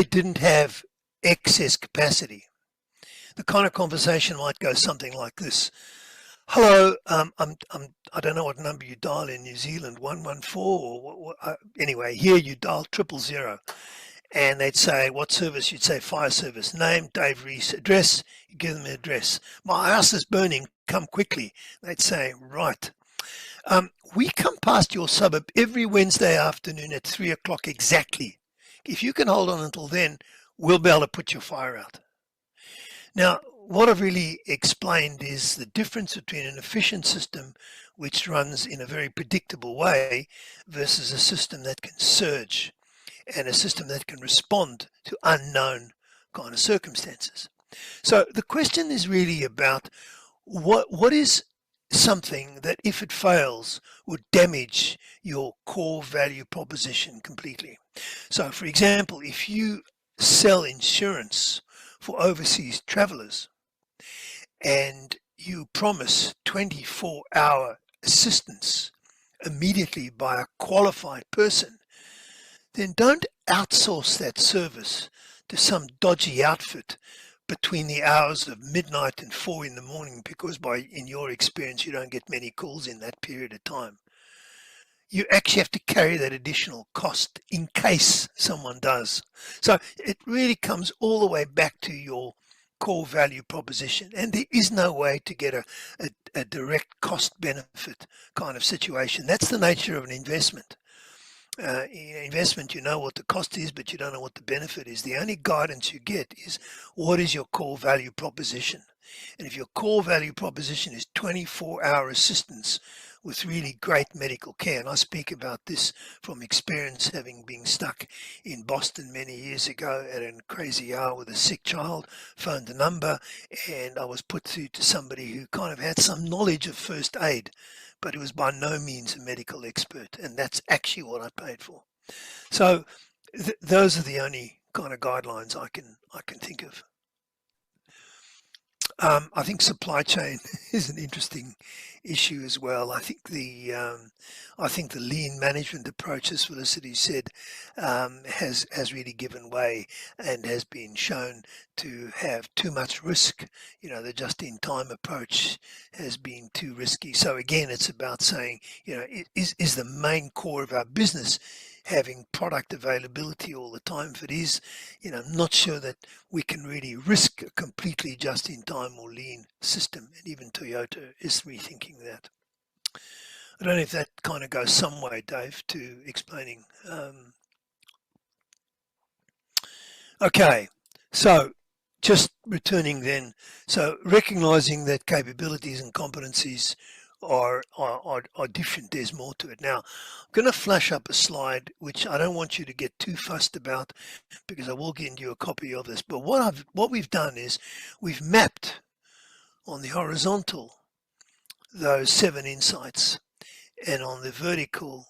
didn't have excess capacity, the kind of conversation might go something like this. Hello, I don't know what number you dial in New Zealand, 114, or anyway, here you dial 000. And they'd say, what service? You'd say fire service. Name, Dave Reese. Address, you give them the address. My house is burning, come quickly. They'd say, right. We come past your suburb every Wednesday afternoon at 3 o'clock exactly. If you can hold on until then, we'll be able to put your fire out. Now, what I've really explained is the difference between an efficient system which runs in a very predictable way versus a system that can surge, and a system that can respond to unknown kind of circumstances. So the question is really about what is something that, if it fails, would damage your core value proposition completely. So for example, if you sell insurance for overseas travelers and you promise 24-hour assistance immediately by a qualified person, then don't outsource that service to some dodgy outfit between the hours of midnight and 4 in the morning, because in your experience, you don't get many calls in that period of time. You actually have to carry that additional cost in case someone does. So it really comes all the way back to your core value proposition, and there is no way to get a direct cost benefit kind of situation. That's the nature of an investment. In investment, you know what the cost is, but you don't know what the benefit is. The only guidance you get is what is your core value proposition. And if your core value proposition is 24-hour assistance with really great medical care, and I speak about this from experience, having been stuck in Boston many years ago at a crazy hour with a sick child, phoned the number, and I was put through to somebody who kind of had some knowledge of first aid, but he was by no means a medical expert, and that's actually what I paid for. So those are the only kind of guidelines I can think of. I think supply chain is an interesting issue as well. I think the lean management approach, as Felicity said, has really given way and has been shown to have too much risk. You know, the just-in-time approach has been too risky. So again, it's about saying, you know, is the main core of our business having product availability all the time? If it is, you know, I'm not sure that we can really risk a completely just-in-time or lean system, and even Toyota is rethinking that. I don't know if that kind of goes some way, Dave, to explaining. Okay, so just returning then, so recognizing that capabilities and competencies are different, there's more to it. Now, I'm going to flash up a slide which I don't want you to get too fussed about, because I will give you a copy of this. But what we've done is we've mapped on the horizontal those 7 insights, and on the vertical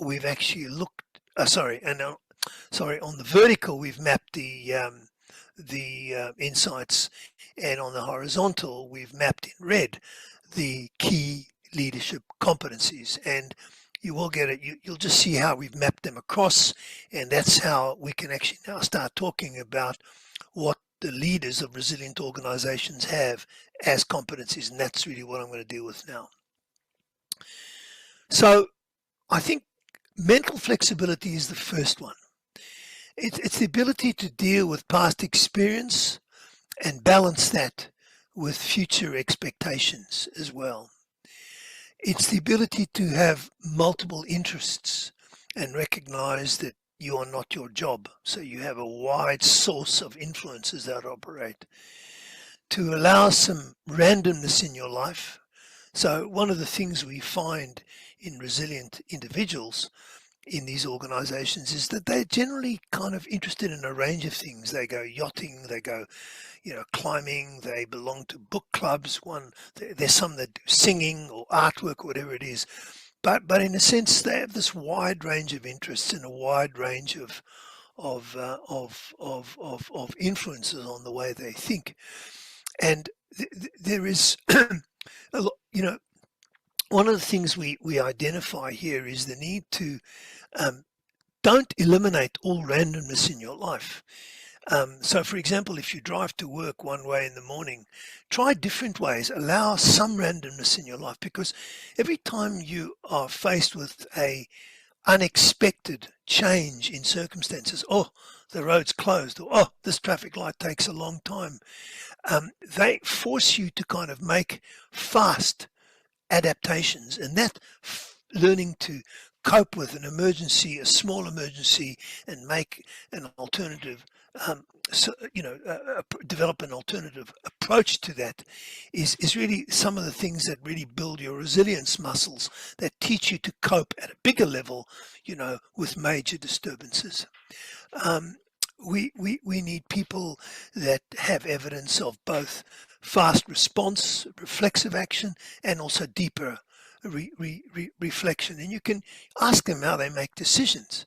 we've actually looked. On the vertical we've mapped the insights, and on the horizontal we've mapped in red the key leadership competencies, and you will get it. You'll just see how we've mapped them across, and that's how we can actually now start talking about what the leaders of resilient organizations have as competencies, and that's really what I'm going to deal with now. So I think mental flexibility is the first one. It's the ability to deal with past experience and balance that with future expectations as well. It's the ability to have multiple interests and recognize that you are not your job, so you have a wide source of influences that operate. To allow some randomness in your life. So one of the things we find in resilient individuals in these organizations is that they're generally kind of interested in a range of things. They go yachting, they go, you know, climbing, they belong to book clubs. There's some that do singing or artwork or whatever it is. But in a sense, they have this wide range of interests and a wide range of influences on the way they think. And there is, you know, one of the things we identify here is the need to don't eliminate all randomness in your life. So for example, if you drive to work one way in the morning, try different ways, allow some randomness in your life, because every time you are faced with a unexpected change in circumstances, oh, the road's closed, or oh, this traffic light takes a long time, they force you to kind of make fast adaptations, and that learning to cope with an emergency, a small emergency, and make an alternative, develop an alternative approach to that is really some of the things that really build your resilience muscles, that teach you to cope at a bigger level, you know, with major disturbances. We need people that have evidence of both fast response, reflexive action, and also deeper reflection. And you can ask them how they make decisions.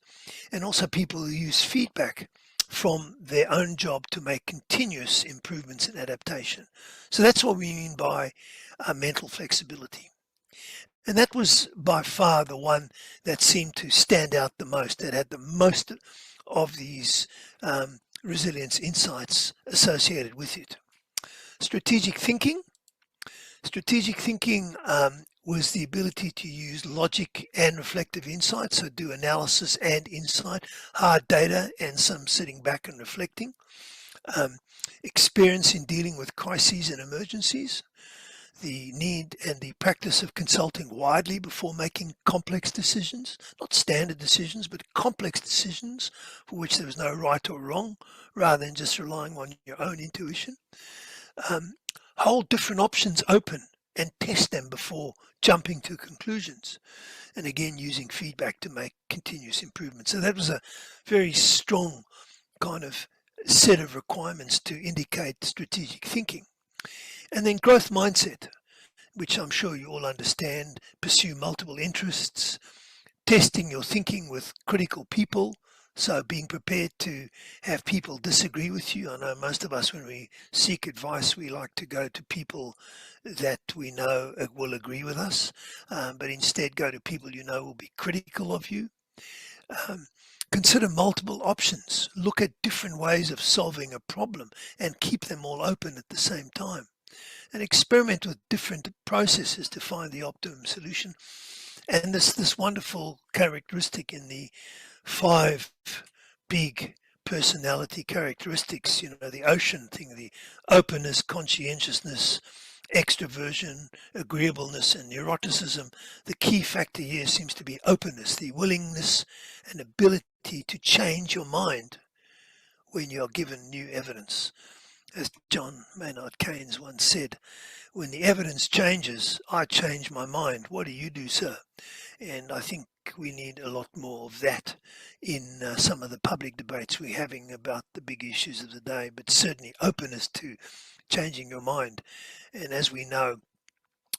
And also people who use feedback. from their own job to make continuous improvements in adaptation. So that's what we mean by mental flexibility. And that was by far the one that seemed to stand out the most, that had the most of these resilience insights associated with it. Strategic thinking. Strategic thinking was the ability to use logic and reflective insight, so do analysis and insight, hard data and some sitting back and reflecting. Experience in dealing with crises and emergencies, the need and the practice of consulting widely before making complex decisions, not standard decisions, but complex decisions for which there was no right or wrong, rather than just relying on your own intuition. Hold different options open and test them before jumping to conclusions. And again, using feedback to make continuous improvement. So that was a very strong kind of set of requirements to indicate strategic thinking. And then growth mindset, which I'm sure you all understand, pursue multiple interests, testing your thinking with critical people, so being prepared to have people disagree with you. I know most of us, when we seek advice, we like to go to people that we know will agree with us, but instead go to people you know will be critical of you. Consider multiple options, look at different ways of solving a problem and keep them all open at the same time. And experiment with different processes to find the optimum solution. And this wonderful characteristic in the 5 big personality characteristics, the ocean thing, the openness, conscientiousness, extroversion, agreeableness, and neuroticism. The key factor here seems to be openness, the willingness and ability to change your mind when you are given new evidence. As John Maynard Keynes once said, when the evidence changes, I change my mind. What do you do, sir? And I think we need a lot more of that in some of the public debates we're having about the big issues of the day, but certainly openness to changing your mind. And as we know,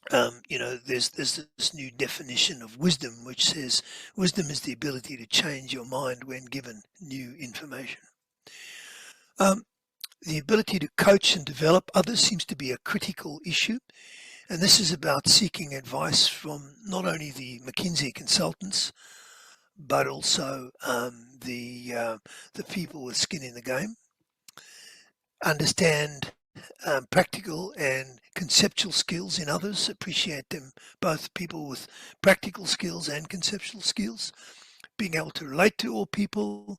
there's this new definition of wisdom, which says wisdom is the ability to change your mind when given new information. The ability to coach and develop others seems to be a critical issue. And this is about seeking advice from not only the McKinsey consultants, but also the people with skin in the game. Understand practical and conceptual skills in others, appreciate them, both people with practical skills and conceptual skills, being able to relate to all people,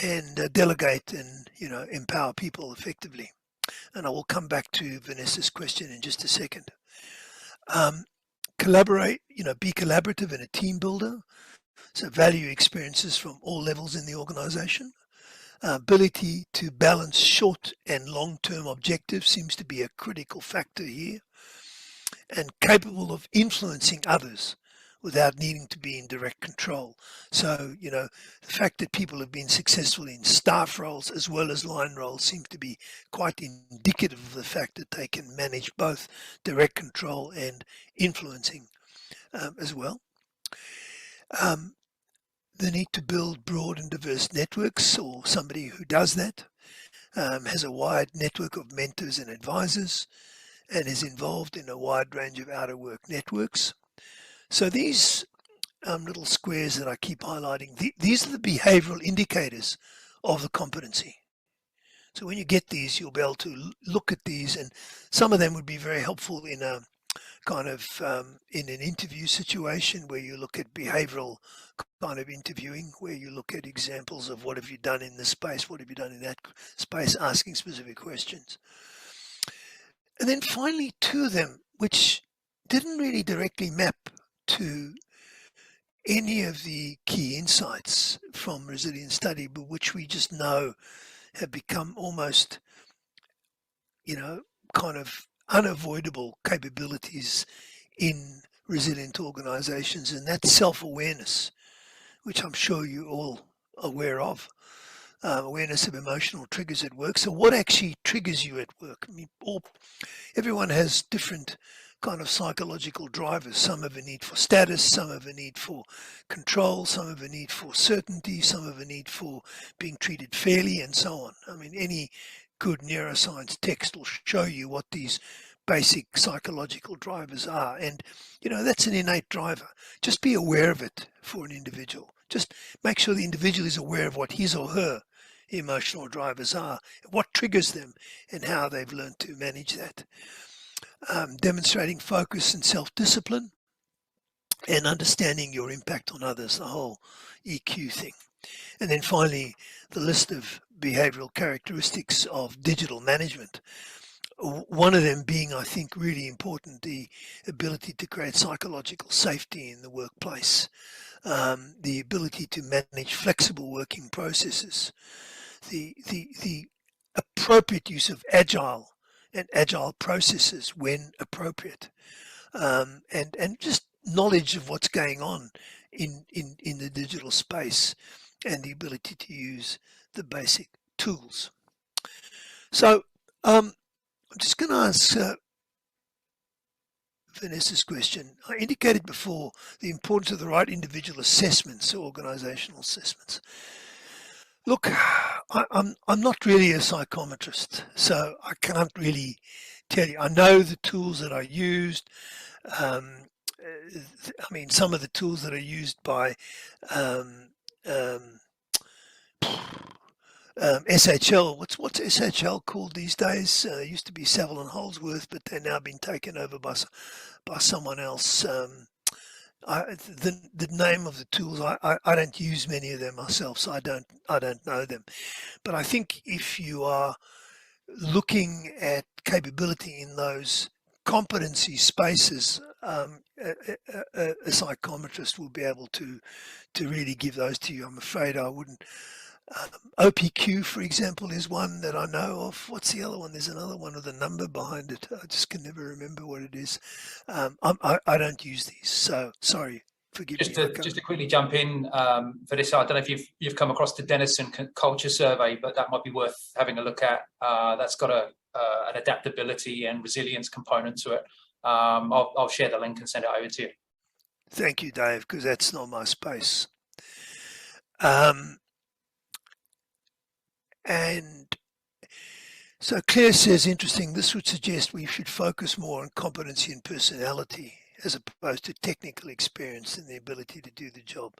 and delegate and empower people effectively. And I will come back to Vanessa's question in just a second. Collaborate, be collaborative and a team builder. So value experiences from all levels in the organization. Ability to balance short and long-term objectives seems to be a critical factor here. And capable of influencing others without needing to be in direct control. So, the fact that people have been successful in staff roles as well as line roles seems to be quite indicative of the fact that they can manage both direct control and influencing as well. The need to build broad and diverse networks, or somebody who does that, has a wide network of mentors and advisors, and is involved in a wide range of outer work networks. So these little squares that I keep highlighting, these are the behavioral indicators of the competency. So when you get these, you'll be able to look at these, and some of them would be very helpful in a kind of in an interview situation where you look at behavioral kind of interviewing, where you look at examples of what have you done in this space, what have you done in that space, asking specific questions. And then finally, 2 of them, which didn't really directly map to any of the key insights from resilience study, but which we just know have become almost, kind of unavoidable capabilities in resilient organizations, and that's self-awareness, which I'm sure you're all aware of. Awareness of emotional triggers at work. So what actually triggers you at work? I mean, everyone has different kind of psychological drivers. Some have a need for status, some have a need for control, some have a need for certainty, some have a need for being treated fairly, and so on. I mean, any good neuroscience text will show you what these basic psychological drivers are. And, that's an innate driver. Just be aware of it for an individual. Just make sure the individual is aware of what his or her emotional drivers are, what triggers them, and how they've learned to manage that. Demonstrating focus and self-discipline, and understanding your impact on others, the whole EQ thing. And then finally, the list of behavioral characteristics of digital management. One of them being, I think, really important, the ability to create psychological safety in the workplace, the ability to manage flexible working processes, the appropriate use of agile processes when appropriate, and just knowledge of what's going on in the digital space, and the ability to use the basic tools. So I'm just going to answer Vanessa's question. I indicated before the importance of the right individual assessments or organizational assessments. Look, I'm not really a psychometrist, so I can't really tell you. I know the tools that are used. I mean, some of the tools that are used by SHL. What's SHL called these days? It used to be Savile and Holdsworth, but they're now been taken over by someone else. The name of the tools, I don't use many of them myself, so I don't know them. But I think if you are looking at capability in those competency spaces, a psychometrist will be able to really give those to you. I'm afraid I wouldn't. OPQ, for example, is one that I know of. What's the other one? There's another one with a number behind it. I just can never remember what it is. I don't use these, so sorry. Forgive me. Just to quickly jump in for this, I don't know if you've come across the Denison Culture Survey, but that might be worth having a look at. That's got an adaptability and resilience component to it. I'll share the link and send it over to you. Thank you, Dave, because that's not my space. And so Claire says, interesting, this would suggest we should focus more on competency and personality as opposed to technical experience and the ability to do the job.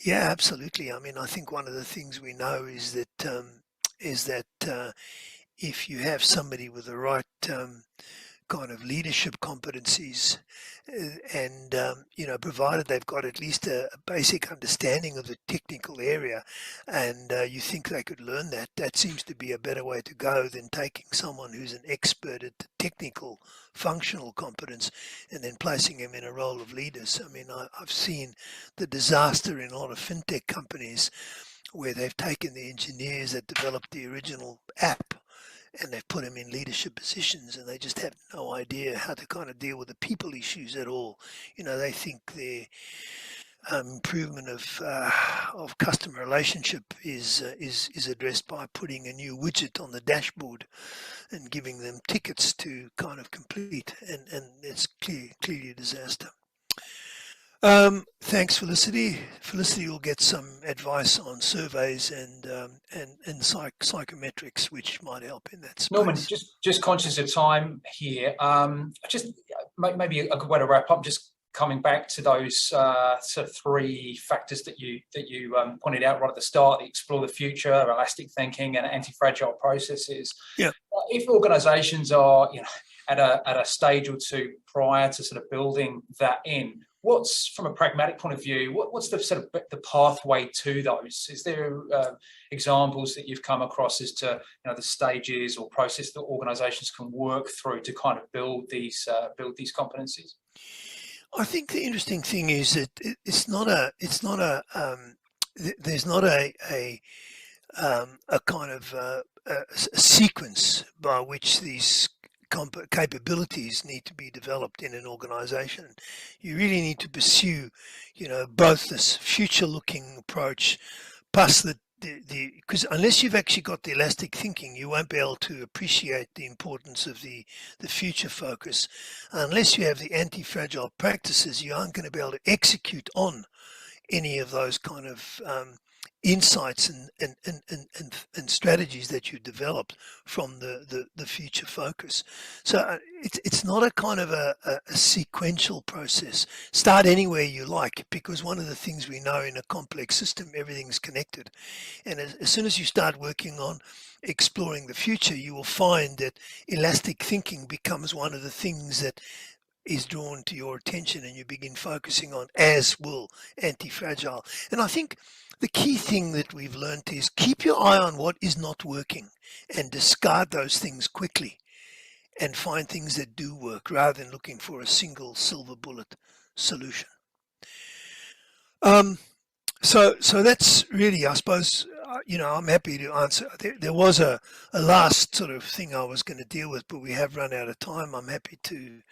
Yeah, absolutely. I mean, I think one of the things we know is that if you have somebody with the right kind of leadership competencies, and provided they've got at least a basic understanding of the technical area, and you think they could learn that seems to be a better way to go than taking someone who's an expert at the technical functional competence and then placing them in a role of leaders. I mean, I've seen the disaster in a lot of fintech companies where they've taken the engineers that developed the original app and they've put them in leadership positions, and they just have no idea how to kind of deal with the people issues at all. They think their improvement of customer relationship is addressed by putting a new widget on the dashboard and giving them tickets to kind of complete, and it's clearly a disaster. Thanks, Felicity. Felicity will get some advice on surveys and psychometrics, which might help in that space. Norman, just conscious of time here. Just maybe a good way to wrap up. Just coming back to those sort of three factors that you pointed out right at the start: the explore the future, elastic thinking, and anti-fragile processes. Yeah. If organisations are at a stage or two prior to sort of building that in, what's, from a pragmatic point of view, what's the sort of the pathway to those? Is there examples that you've come across as to the stages or process that organisations can work through to kind of build these competencies? I think the interesting thing is that there's not a kind of a sequence by which these capabilities need to be developed in an organization. You really need to pursue, both this future-looking approach plus the because unless you've actually got the elastic thinking, you won't be able to appreciate the importance of the future focus. Unless you have the anti-fragile practices, you aren't going to be able to execute on any of those kind of insights and strategies that you developed from the future focus. So it's not a kind of a sequential process. Start anywhere you like, because one of the things we know in a complex system, everything's connected. And as soon as you start working on exploring the future, you will find that elastic thinking becomes one of the things that is drawn to your attention, and you begin focusing on, as will anti-fragile. And I think the key thing that we've learned is keep your eye on what is not working and discard those things quickly and find things that do work, rather than looking for a single silver bullet solution. So that's really, I suppose, I'm happy to answer. There was a last sort of thing I was going to deal with, but we have run out of time. I'm happy to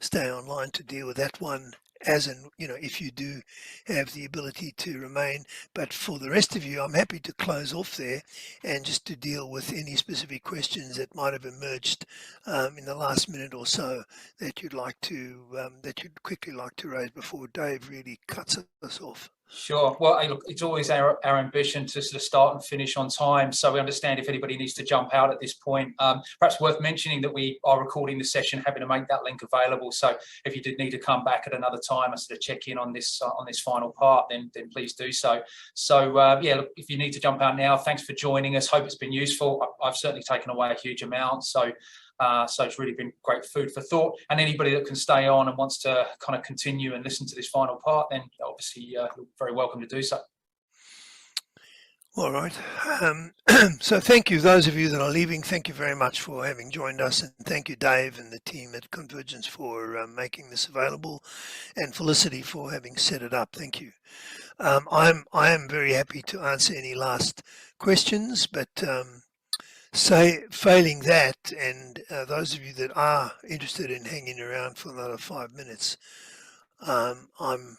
stay online to deal with that one, as in, if you do have the ability to remain. But for the rest of you, I'm happy to close off there and just to deal with any specific questions that might have emerged in the last minute or so that you'd quickly like to raise before Dave really cuts us off. Sure. Well, hey, look, it's always our ambition to sort of start and finish on time. So we understand if anybody needs to jump out at this point. Perhaps worth mentioning that we are recording the session, happy to make that link available. So if you did need to come back at another time and sort of check in on this final part, then please do so. So yeah, look, if you need to jump out now, thanks for joining us. Hope it's been useful. I've certainly taken away a huge amount. So it's really been great food for thought. And anybody that can stay on and wants to kind of continue and listen to this final part, then obviously you're very welcome to do so. All right. So thank you, those of you that are leaving. Thank you very much for having joined us, and thank you, Dave and the team at Convergence, for making this available, and Felicity for having set it up. Thank you. I am very happy to answer any last questions, but failing that, and those of you that are interested in hanging around for another 5 minutes, I'm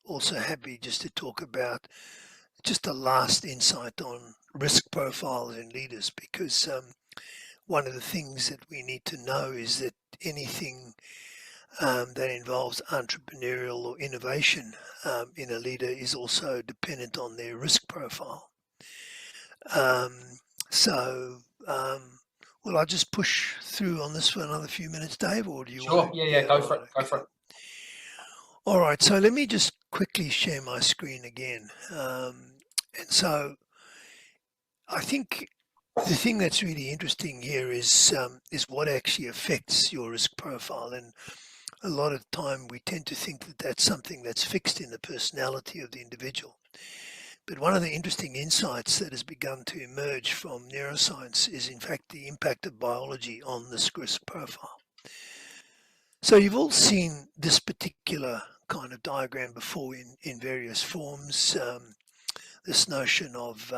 also happy just to talk about just a last insight on risk profiles in leaders, because one of the things that we need to know is that anything that involves entrepreneurial or innovation in a leader is also dependent on their risk profile. Will I just push through on this for another few minutes, Dave, or do you Sure. want to? Yeah, go for it. Go for it. All right, so let me just quickly share my screen again. And so I think the thing that's really interesting here is what actually affects your risk profile. And a lot of the time we tend to think that that's something that's fixed in the personality of the individual. But one of the interesting insights that has begun to emerge from neuroscience is, in fact, the impact of biology on this risk profile. So you've all seen this particular kind of diagram before in various forms. This notion of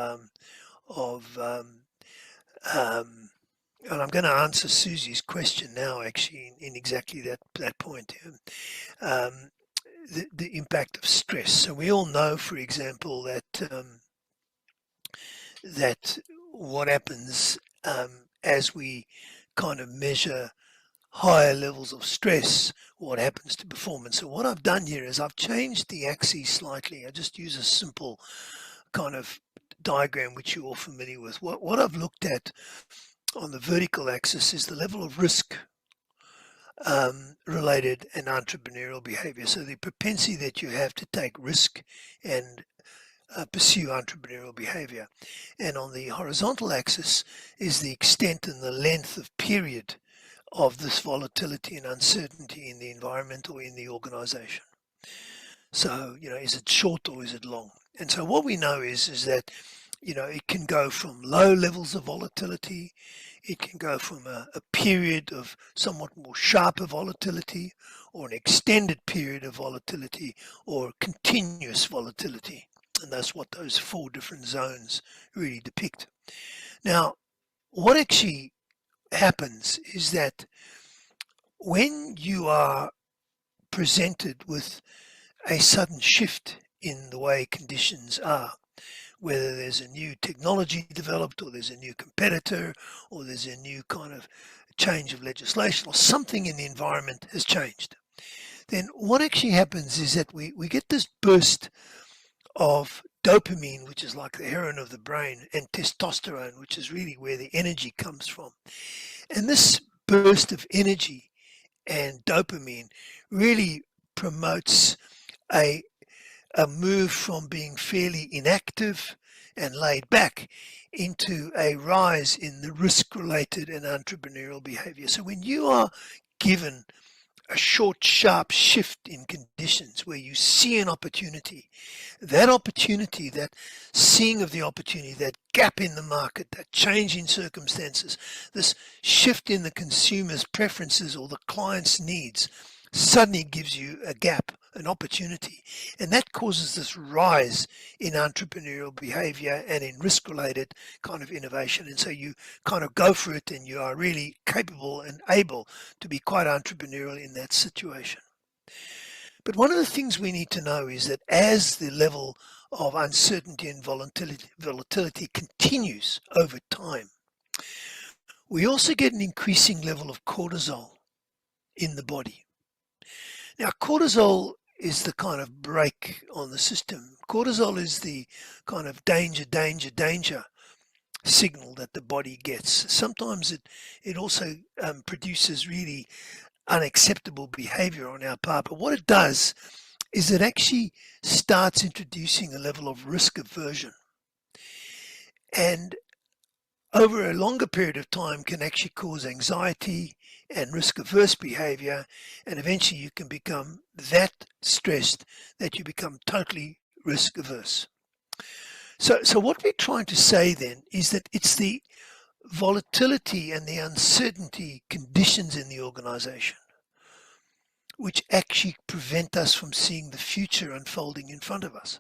and I'm going to answer Susie's question now, actually, in exactly that point. The impact of stress. So we all know, for example, that what happens as we kind of measure higher levels of stress, what happens to performance. So what I've done here is I've changed the axes slightly. I just use a simple kind of diagram which you're all familiar with. What I've looked at on the vertical axis is the level of risk related and entrepreneurial behavior. So the propensity that you have to take risk and pursue entrepreneurial behavior. And on the horizontal axis is the extent and the length of period of this volatility and uncertainty in the environment or in the organization. So, is it short or is it long? And so what we know is that, it can go from low levels of volatility. It can go from a period of somewhat more sharper volatility, or an extended period of volatility, or continuous volatility. And that's what those 4 different zones really depict. Now, what actually happens is that when you are presented with a sudden shift in the way conditions are, whether there's a new technology developed, or there's a new competitor, or there's a new kind of change of legislation, or something in the environment has changed, then what actually happens is that we get this burst of dopamine, which is like the heroin of the brain, and testosterone, which is really where the energy comes from. And this burst of energy and dopamine really promotes a move from being fairly inactive and laid back into a rise in the risk-related and entrepreneurial behavior. So when you are given a short, sharp shift in conditions where you see an opportunity, that seeing of the opportunity, that gap in the market, that change in circumstances, this shift in the consumer's preferences or the client's needs suddenly gives you a gap, an opportunity. And that causes this rise in entrepreneurial behavior and in risk-related kind of innovation. And so you kind of go for it, and you are really capable and able to be quite entrepreneurial in that situation. But one of the things we need to know is that as the level of uncertainty and volatility continues over time, we also get an increasing level of cortisol in the body. Now, cortisol is the kind of brake on the system. Cortisol is the kind of danger signal that the body gets. Sometimes it also produces really unacceptable behavior on our part. But what it does is it actually starts introducing a level of risk aversion. And over a longer period of time can actually cause anxiety and risk-averse behavior, and eventually you can become that stressed that you become totally risk-averse. So what we're trying to say then is that it's the volatility and the uncertainty conditions in the organization which actually prevent us from seeing the future unfolding in front of us.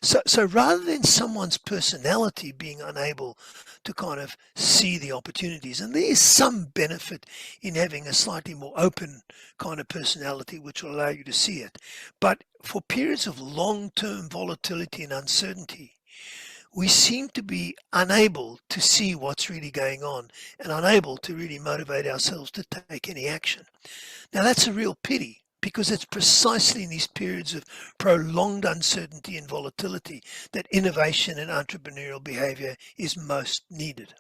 So rather than someone's personality being unable to kind of see the opportunities, and there is some benefit in having a slightly more open kind of personality which will allow you to see it, but for periods of long-term volatility and uncertainty, we seem to be unable to see what's really going on and unable to really motivate ourselves to take any action. Now that's a real pity, because it's precisely in these periods of prolonged uncertainty and volatility that innovation and entrepreneurial behavior is most needed.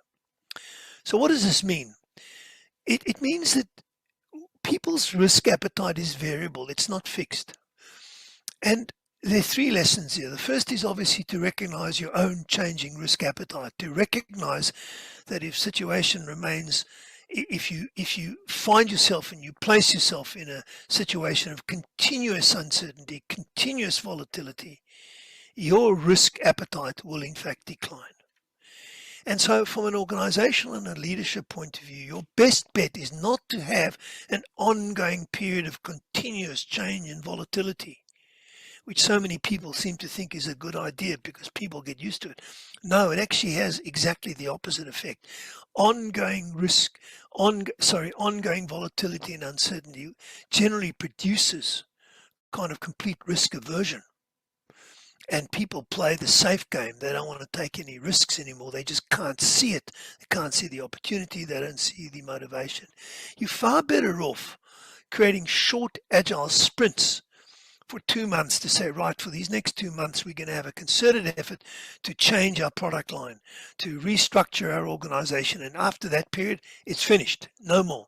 So what does this mean? It means that people's risk appetite is variable, it's not fixed. And there are three lessons here. The first is obviously to recognize your own changing risk appetite, to recognize that if situation remains, if you find yourself and you place yourself in a situation of continuous uncertainty, continuous volatility, your risk appetite will in fact decline. And so from an organizational and a leadership point of view, your best bet is not to have an ongoing period of continuous change and volatility, which so many people seem to think is a good idea because people get used to it. No, it actually has exactly the opposite effect. Ongoing volatility and uncertainty generally produces kind of complete risk aversion. And people play the safe game. They don't want to take any risks anymore. They just can't see it. They can't see the opportunity. They don't see the motivation. You're far better off creating short, agile sprints for 2 months to say, right, for these next 2 months, we're going to have a concerted effort to change our product line, to restructure our organization. And after that period, it's finished, no more.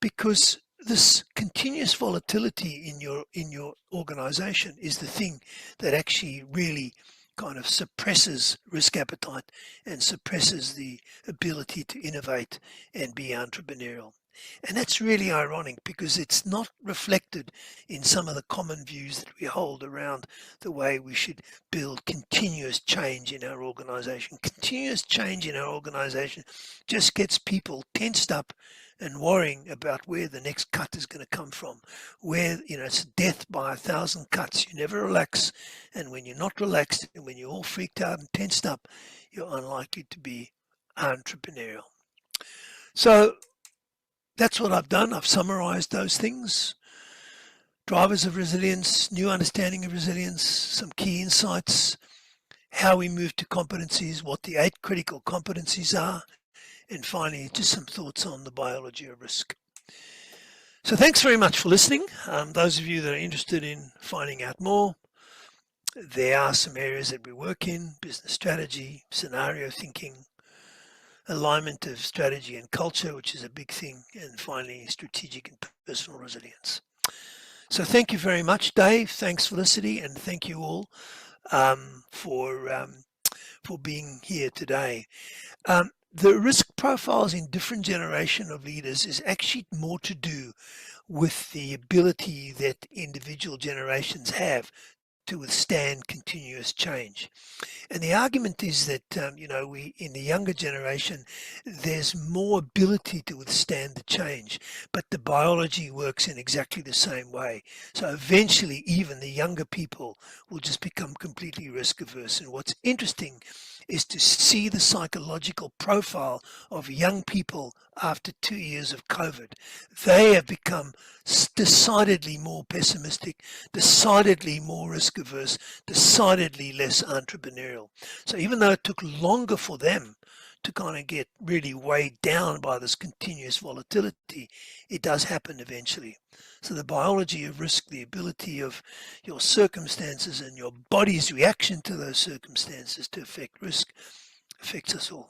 Because this continuous volatility in your organization is the thing that actually really kind of suppresses risk appetite and suppresses the ability to innovate and be entrepreneurial. And that's really ironic because it's not reflected in some of the common views that we hold around the way we should build continuous change in our organization. Continuous change in our organization just gets people tensed up and worrying about where the next cut is going to come from, where, it's death by 1,000 cuts. You never relax. And when you're not relaxed and when you're all freaked out and tensed up, you're unlikely to be entrepreneurial. So that's what I've done. I've summarized those things. Drivers of resilience, new understanding of resilience, some key insights, how we move to competencies, what the 8 critical competencies are, and finally, just some thoughts on the biology of risk. So thanks very much for listening. Those of you that are interested in finding out more, there are some areas that we work in: business strategy, scenario thinking, alignment of strategy and culture, which is a big thing, and finally, strategic and personal resilience. So thank you very much, Dave. Thanks, Felicity, and thank you all for being here today. The risk profiles in different generation of leaders is actually more to do with the ability that individual generations have to withstand continuous change. And the argument is that, we in the younger generation, there's more ability to withstand the change, but the biology works in exactly the same way. So eventually, even the younger people will just become completely risk averse. And what's interesting is to see the psychological profile of young people after 2 years of COVID. They have become decidedly more pessimistic, decidedly more risk averse, decidedly less entrepreneurial. So even though it took longer for them to kind of get really weighed down by this continuous volatility, it does happen eventually. So the biology of risk, the ability of your circumstances and your body's reaction to those circumstances to affect risk, affects us all.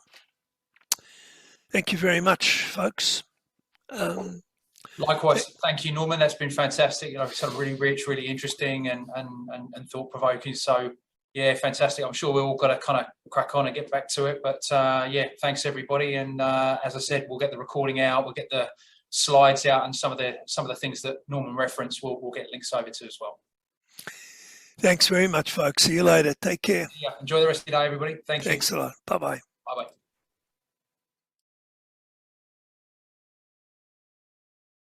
Thank you very much, folks. Likewise, thank you, Norman. That's been fantastic. Sort of really rich, really interesting, and thought-provoking. So yeah, fantastic. I'm sure we're all got to kind of crack on and get back to it. But yeah, thanks everybody. And as I said, we'll get the recording out, we'll get the slides out, and some of the things that Norman referenced, we'll get links over to as well. Thanks very much, folks. See you later. Take care. Yeah, enjoy the rest of the day, everybody. Thank you. Thanks a lot. Bye-bye.